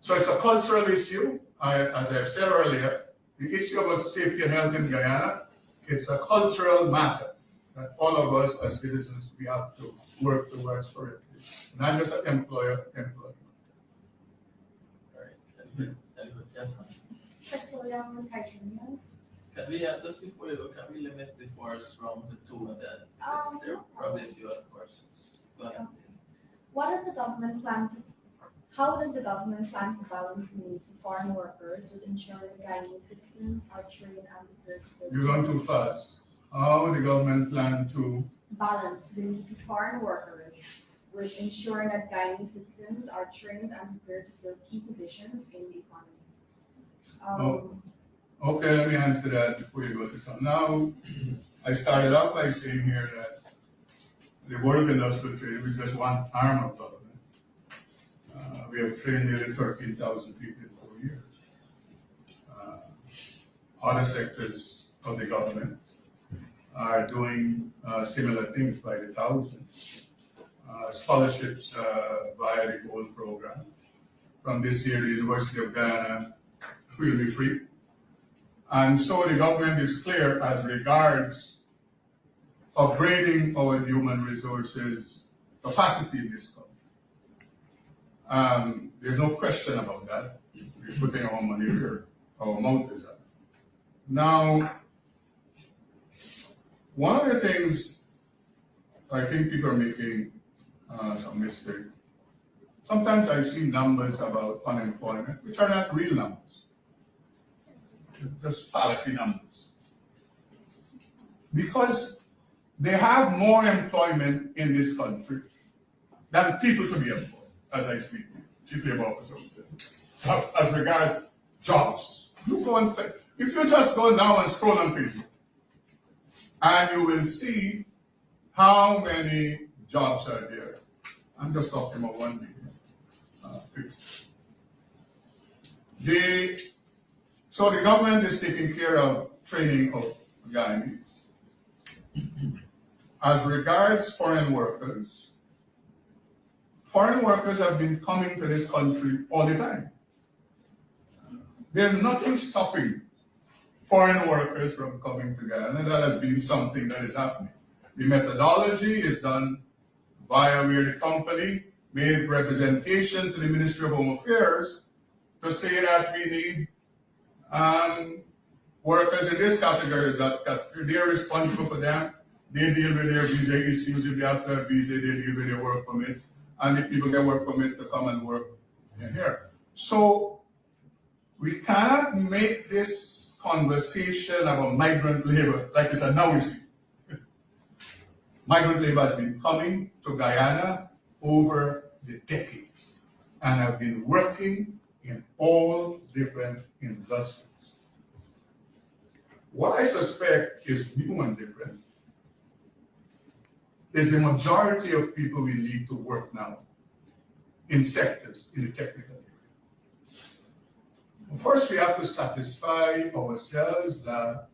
So it's a cultural issue. As I've said earlier, the issue of safety and health in Guyana, it's a cultural matter that all of us as citizens, we have to work towards correctly. Not just an employee. All right. Yes, ma'am. Priscilla with Hydronians. Can we, just before you go, can we limit the first round to 2 and then, because there are probably a few other questions. Go ahead, please. How does the government plan to balance the need for foreign workers with ensuring Guyanese citizens are trained and prepared to You're going too fast. How the government plan to balance the need for foreign workers with ensuring that Guyanese citizens are trained and prepared to fill key positions in the economy? Okay, let me answer that before you go to some. Now, I started out by saying here that the Board of Industrial Trade is just one arm of government. We have trained nearly 13,000 people in 4 years. Other sectors of the government are doing similar things by the thousands. Scholarships via the Gold Program. From this year, the University of Guyana will be free. And so the government is clear as regards upgrading our human resources capacity in this country. There's no question about that. We're putting our money where our mouth is at. Now, one of the things I think people are making some mistake. Sometimes I see numbers about unemployment, which are not real numbers. Just policy numbers. Because they have more employment in this country than people to be employed, as I speak, chief labor officer. As regards jobs. You go and if you just go now and scroll on Facebook, and you will see how many jobs are there. I'm just talking about one million. So the government is taking care of training of Guyanese. As regards foreign workers have been coming to this country all the time. There's nothing stopping foreign workers from coming to Guyana. That has been something that is happening. The methodology is done via where the company made representation to the Ministry of Home Affairs to say that we need workers in this category, that category. They're responsible for them. They deal with their visa issues. If they have to have visa, they deal with their work permits. And the people get work permits to come and work in here. So we cannot make this conversation about migrant labor like it's a novelty. Migrant labor has been coming to Guyana over the decades and have been working in all different industries. What I suspect is new and different is the majority of people we need to work now in sectors in the technical area. First, we have to satisfy ourselves that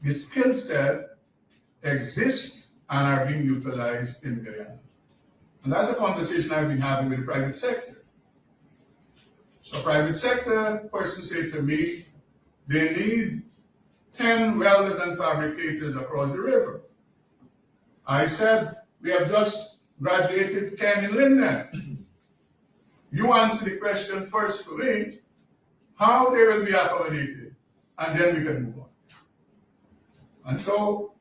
the skill set exists and are being utilized in Guyana. And that's a conversation I've been having with the private sector. So private sector person say to me, they need 10 welders and fabricators across the river. I said, we have just graduated 10 in Linden. You answer the question first for me, how they will be accommodated, and then we can move on. And so,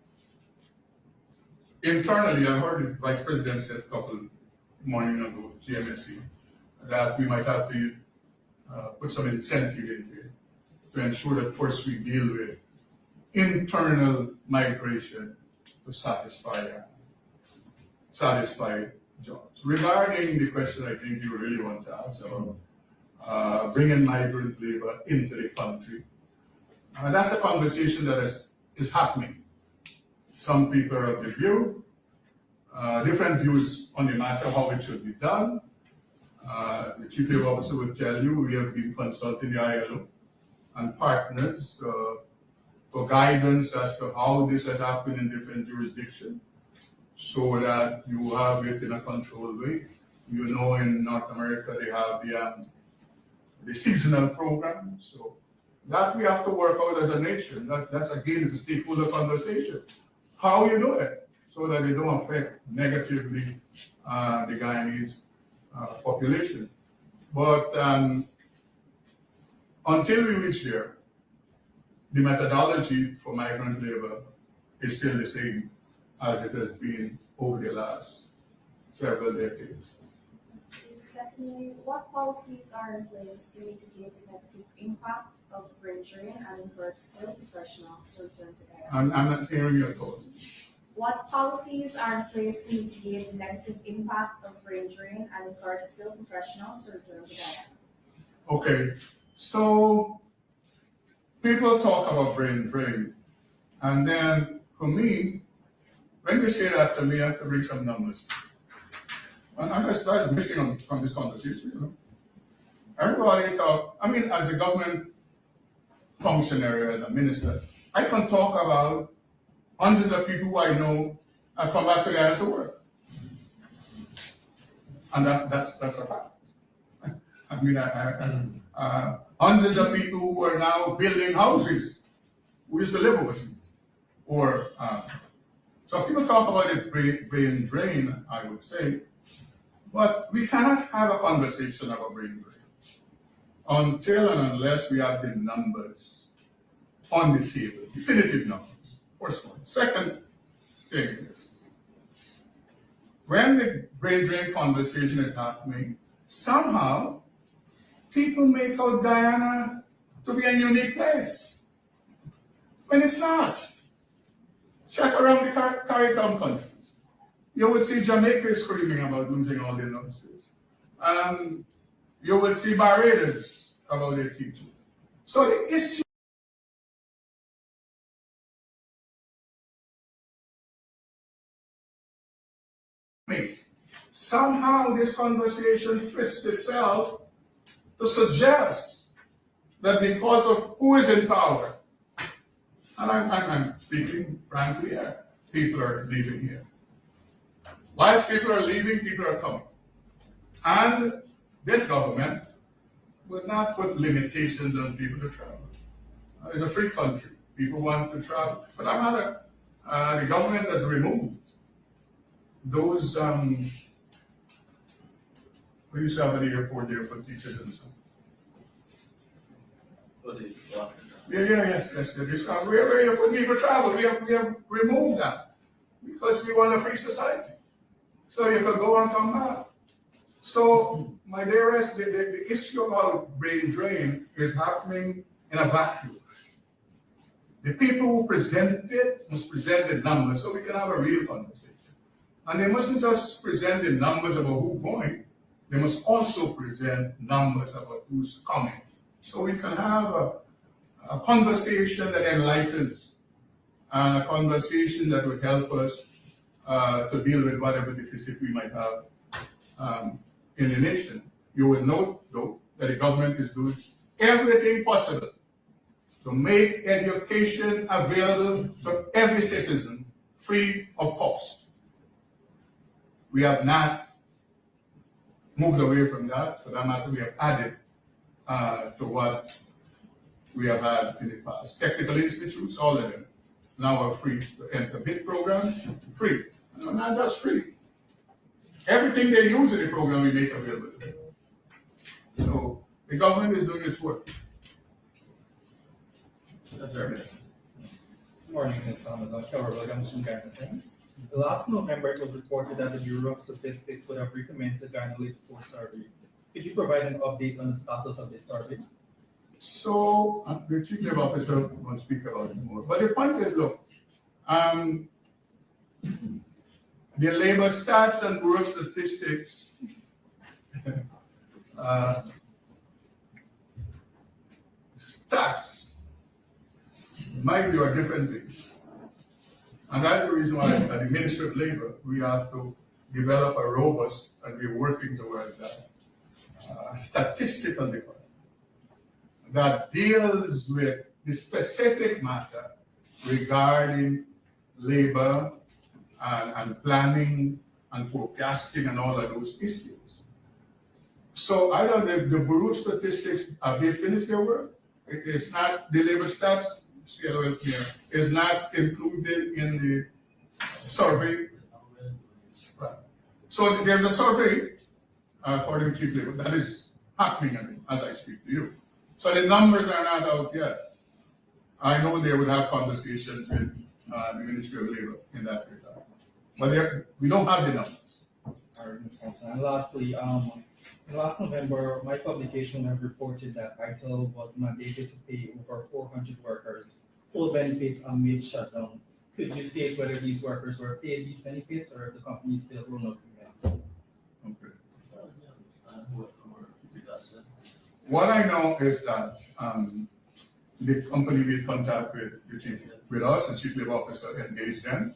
internally, I heard the Vice President said a couple morning ago, GMSC, that we might have to put some incentive into it to ensure that first we deal with internal migration to satisfy jobs. Regarding the question I think you really want to ask about bringing migrant labor into the country, that's a conversation that is happening. Some people are of the view, different views on the matter, how it should be done. The Chief Labor Officer will tell you we have been consulting the ILO and partners for guidance as to how this has happened in different jurisdictions so that you have it in a controlled way. You know, in North America, they have the seasonal program. So that we have to work out as a nation. That's again, the stakeholder conversation. How you do it so that it don't affect negatively the Guyanese population. But until we reach there, the methodology for migrant labor is still the same as it has been over the last several decades. Secondly, what policies are in place to mitigate the negative impact of brain drain and encourage skilled professionals to return to Guyana? I'm not hearing your thought. What policies are in place to mitigate the negative impact of brain drain and encourage skilled professionals to return to Guyana? Okay, so people talk about brain drain, and then for me, when you say that to me, I have to bring some numbers. And that's missing from this conversation, you know. Everybody talk, I mean, as a government functionary, as a minister, I can talk about hundreds of people who I know have come back to Guyana to work. And that's a fact. I mean, hundreds of people who are now building houses who used to live overseas. Or, so people talk about it brain drain, I would say, but we cannot have a conversation about brain drain until and unless we have the numbers on the table, definitive numbers. First one. Second thing is, when the brain drain conversation is happening, somehow people make out Guyana to be a unique place, when it's not. Check around the CARICOM countries. You would see Jamaica screaming about losing all their nurses. You would see Barbados about their teachers. So the issue somehow this conversation twists itself to suggest that because of who is in power, and I'm speaking frankly here, people are leaving here. Whilst people are leaving, people are coming. And this government will not put limitations on people to travel. It's a free country. People want to travel. But the government has removed those, we used to have an airport there for teachers and so on. Yes. Where you put people travel, we have removed that because we want a free society. So you can go and come back. So, my dearest, the issue about brain drain is happening in a vacuum. The people who present it must present the numbers so we can have a real conversation. And they mustn't just present the numbers about who's going, they must also present numbers about who's coming. So we can have a conversation that enlightens, and a conversation that would help us to deal with whatever deficit we might have in the nation. You will note, though, that the government is doing everything possible to make education available to every citizen free of cost. We have not moved away from that. For that matter, we have added to what we have had in the past. Technical institutes, all of them, now are free to enter bid programs, free. No, not just free. Everything they use in the program we make available to them. So the government is doing its work. Yes, sir. Good morning, Ms. Amazon. Kelvin Williams from Ghana Things. Last November, it was reported that the Bureau of Statistics would have recommenced the Ghana Labor Force Survey. Could you provide an update on the status of this survey? So the chief labor officer will speak about it more. But the point is, look, the labor stats and Bureau of Statistics stats might be a different thing. And that's the reason why at the Ministry of Labor, we have to develop a robust, and we're working towards that, statistical department that deals with the specific matter regarding labor and planning and forecasting and all of those issues. So I don't know if the Bureau of Statistics, have they finished their work? It's not, the labor stats, CLOL here, is not included in the survey. Right. So there's a survey, according to Chief Labor, that is happening as I speak to you. So the numbers are not out yet. I know they will have conversations with the Ministry of Labor in that regard. But we don't have the numbers. All right, Ms. Thompson. And lastly, in last November, my publication have reported that ITIL was mandated to pay over 400 workers full benefits amid shutdown. Could you state whether these workers were paid these benefits or if the company still will not payments? Okay. Who were reduction? What I know is that the company made contact with us, the Chief Labor Officer engaged them.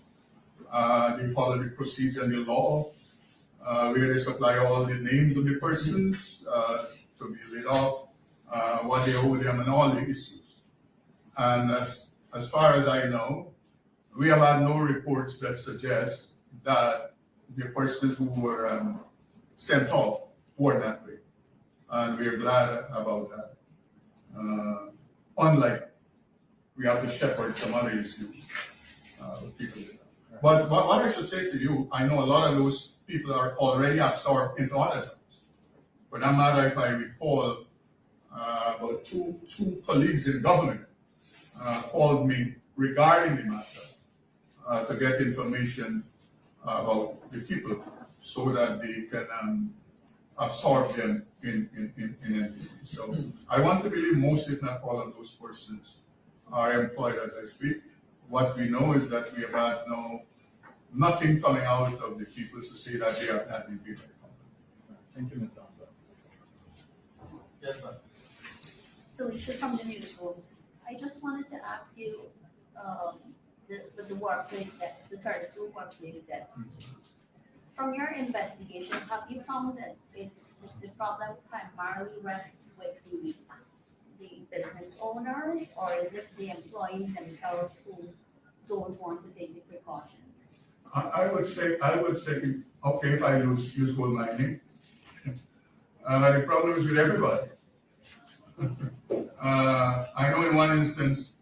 They followed the procedure and the law, where they supply all the names of the persons to be laid off, what they owe them, and all the issues. And as far as I know, we have had no reports that suggest that the persons who were sent off were that way. And we're glad about that. Unlike we have to shepherd some other issues with people. But what I should say to you, I know a lot of those people are already absorbed into other jobs. For that matter, if I recall, about two colleagues in government called me regarding the matter to get information about the people so that they can absorb them in NPD. So I want to believe most, if not all, of those persons are employed as I speak. What we know is that we have had nothing coming out of the people to say that they have not been paid by the company. Thank you, Ms. Amazon. Yes, ma'am. Felicia from the newsroom. I just wanted to ask you, the workplace debts, the 32 workplace debts. From your investigations, have you found that the problem primarily rests with the business owners, or is it the employees themselves who don't want to take the precautions? I would say, okay, if I use gold mining, the problem is with everybody. I know in one instance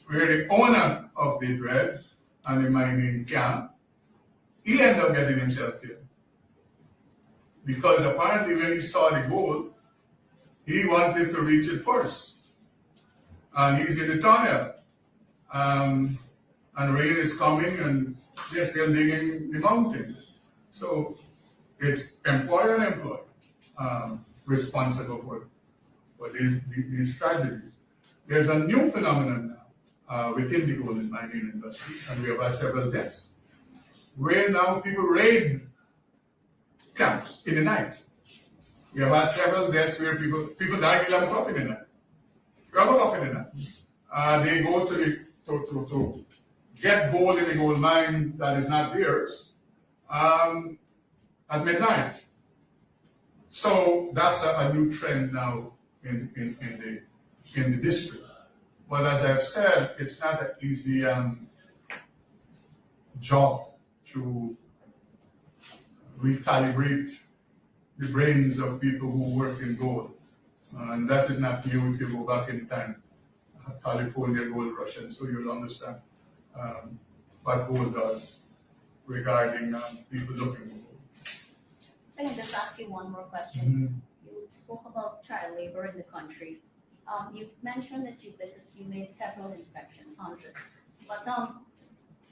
where the owner of the dredge and the mining camp, he ended up getting himself killed. Because apparently when he saw the gold, he wanted to reach it first. And he's in the tunnel. And rain is coming and they're still digging the mountain. So it's employer and employee responsible for these tragedies. There's a new phenomenon now within the gold mining industry, and we have had several deaths. where now people raid camps in the night. We have had several deaths where people die 11 o'clock in the night. 12 o'clock in the night. They go to get gold in a gold mine that is not theirs at midnight. So that's a new trend now in the district. But as I've said, it's not an easy job to recalibrate the brains of people who work in gold. And that is not new if you go back in time. California gold rush, and so you'll understand what gold does regarding people looking for gold. Can I just ask you one more question? You spoke about child labor in the country. You mentioned that you made several inspections, hundreds. But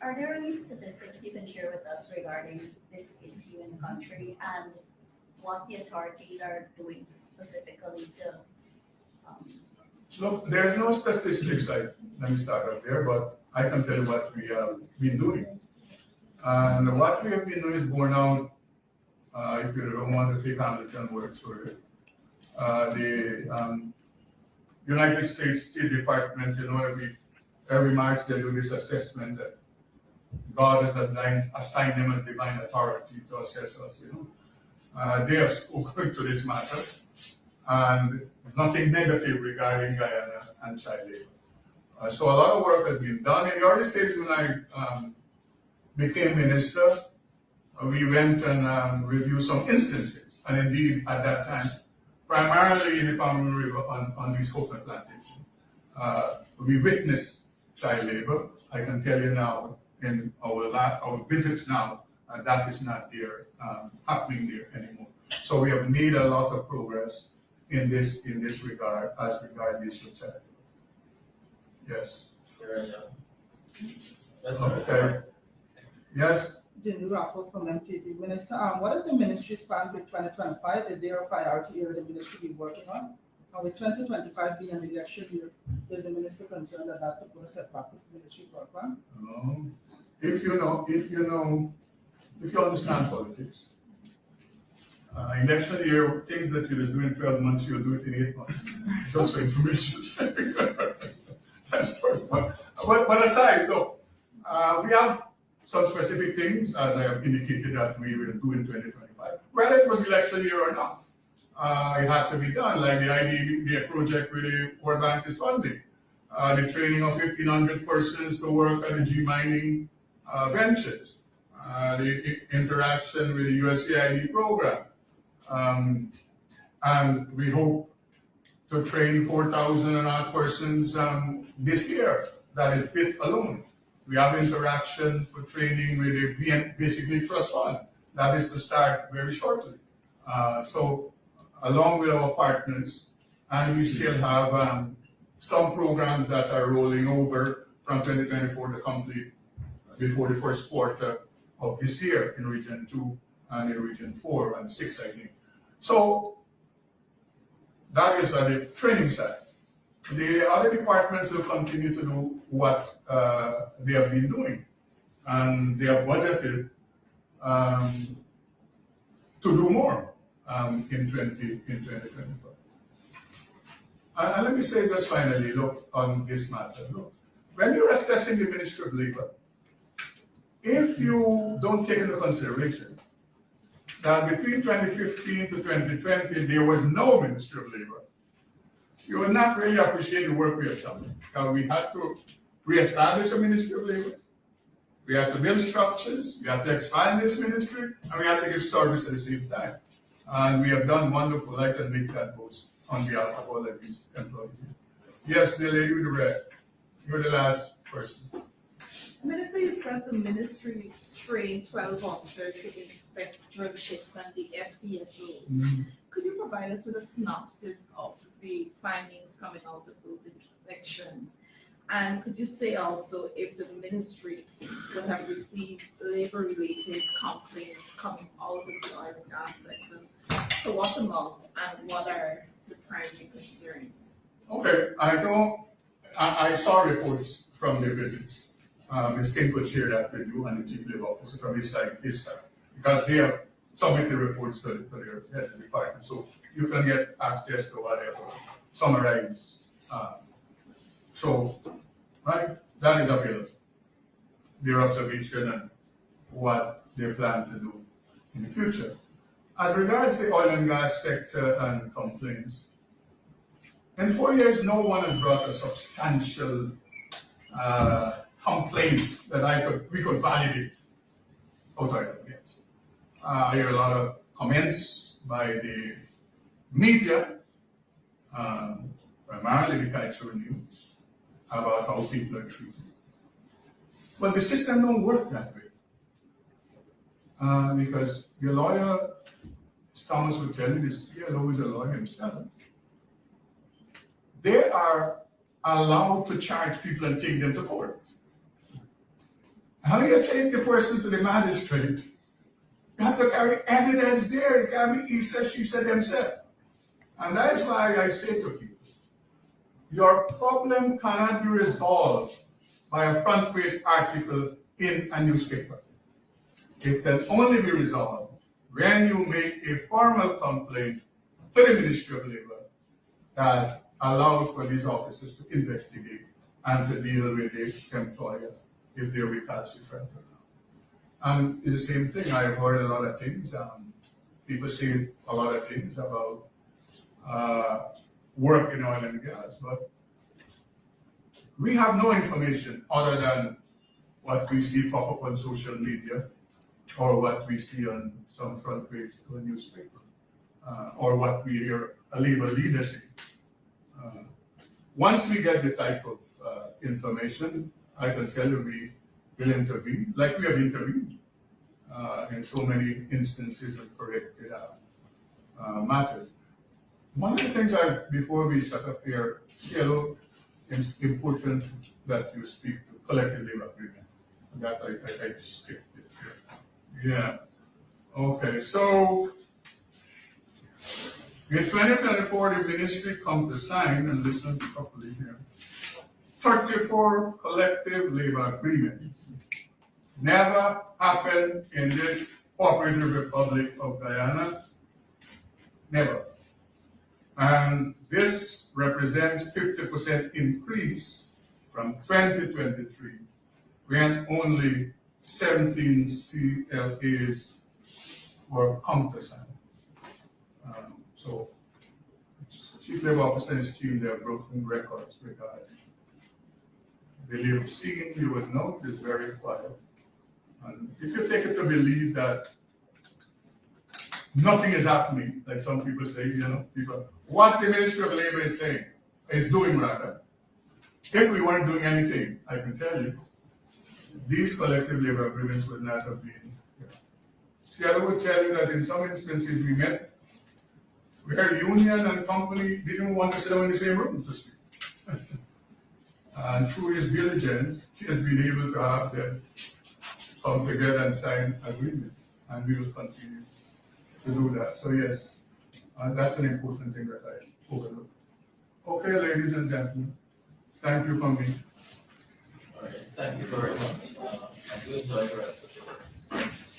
are there any statistics you can share with us regarding this issue in the country and what the authorities are doing specifically to? Look, there's no statistics, let me start up there, but I can tell you what we have been doing. And what we have been doing is borne out, if you don't want to take Hamilton words for it. The United States State Department, every March they do this assessment that God has assigned them as divine authority to assess us, They have spoken to this matter, and nothing negative regarding Guyana and child labor. So a lot of work has been done. In the early stages when I became minister, we went and reviewed some instances, and indeed at that time, primarily in the Palm River on these coconut plantations, we witnessed child labor. I can tell you now, in our visits now, that is not there, happening there anymore. So we have made a lot of progress in this regard, as regards the issue of child labor. Yes. That's Okay. Yes. Jenny Raffles from MTV. Minister, what is the ministry's plan for 2025? Is there a priority area the ministry be working on? And with 2025 being an election year, is the minister concerned that that could put a setback with the ministry program? No. If you understand politics, election year, things that you just do in 12 months, you'll do it in 8 months. Just for information's sake. That's first one. But aside, look, we have some specific things, as I have indicated, that we will do in 2025. Whether it was election year or not, it had to be done, like the IDBA project with the World Bank is funding, the training of 1,500 persons to work at the G mining ventures, the interaction with the USAID program, and we hope to train 4,000 and odd persons this year. That is BIT alone. We have interaction for training with the basically trust fund. That is to start very shortly. So along with our partners, and we still have some programs that are rolling over from 2024 to complete before the first quarter of this year in Region 2 and in Region 4 and 6, I think. So that is on the training side. The other departments will continue to do what they have been doing, and they have budgeted to do more in 2025. And let me say just finally, look, on this matter, look, when you're assessing the Ministry of Labor, if you don't take into consideration that between 2015 to 2020, there was no Ministry of Labor, you will not really appreciate the work we have done. Because we had to reestablish a Ministry of Labor, we had to build structures, we had to expand this ministry, and we had to give service at the same time. And we have done wonderful. I can make that boast on behalf of all of these employees. Yes, the lady with the red. You're the last person. Minister, you said the ministry trained 12 officers to inspect drug ships and the FPSOs. Could you provide us with a synopsis of the findings coming out of those inspections? And could you say also if the ministry would have received labor-related complaints coming out of the oil and gas sector? So what amount and what are the primary concerns? Okay, I saw reports from their visits. Ms. King could share that with you and the chief labor officer from his side, because they have submitted reports to their head of department, so you can get access to whatever, summarize. So, right, that is available. Their observation and what they plan to do in the future. As regards the oil and gas sector and complaints, in 4 years, no one has brought a substantial complaint that we could validate out of it. Yes. I hear a lot of comments by the media, primarily the cultural news, about how people are treated. But the system don't work that way. Because your lawyer, as Thomas would tell you, the CLO is a lawyer himself. They are allowed to charge people and take them to court. How do you take the person to the magistrate? You have to carry evidence there. It can't be he said, she said themselves. And that's why I say to people, your problem cannot be resolved by a front page article in a newspaper. It can only be resolved when you make a formal complaint to the Ministry of Labor that allows for these officers to investigate and to deal with the employer if they're recalcitrant. And it's the same thing. I've heard a lot of things. People say a lot of things about work in oil and gas, but we have no information other than what we see pop up on social media or what we see on some front page of a newspaper or what we hear a labor leader say. Once we get the type of information, I can tell you we will intervene, like we have intervened in so many instances of corrected matters. One of the things before we shut up here, CLO, it's important that you speak to collective labor agreement. That I skipped it here. Yeah. Okay, so in 2024, the ministry come to sign, and listen properly here, 34 collective labor agreements. Never happened in this cooperative Republic of Guyana. Never. And this represents 50% increase from 2023, when only 17 CLAs were countersigned. So, Chief Labor Officer and his team, they have broken records regarding the labor scene. You would note is very quiet. And if you take it to believe that nothing is happening, like some people say, what the Ministry of Labor is saying, is doing rather. If we weren't doing anything, I can tell you, these collective labor agreements would not have been. Seattle would tell you that in some instances we met where union and company didn't want to sit down in the same room to speak. And through his diligence, he has been able to have them come together and sign agreement. And we will continue to do that. So yes, that's an important thing that I overlooked. Okay, ladies and gentlemen, thank you from me. All right, thank you very much. I do enjoy the rest of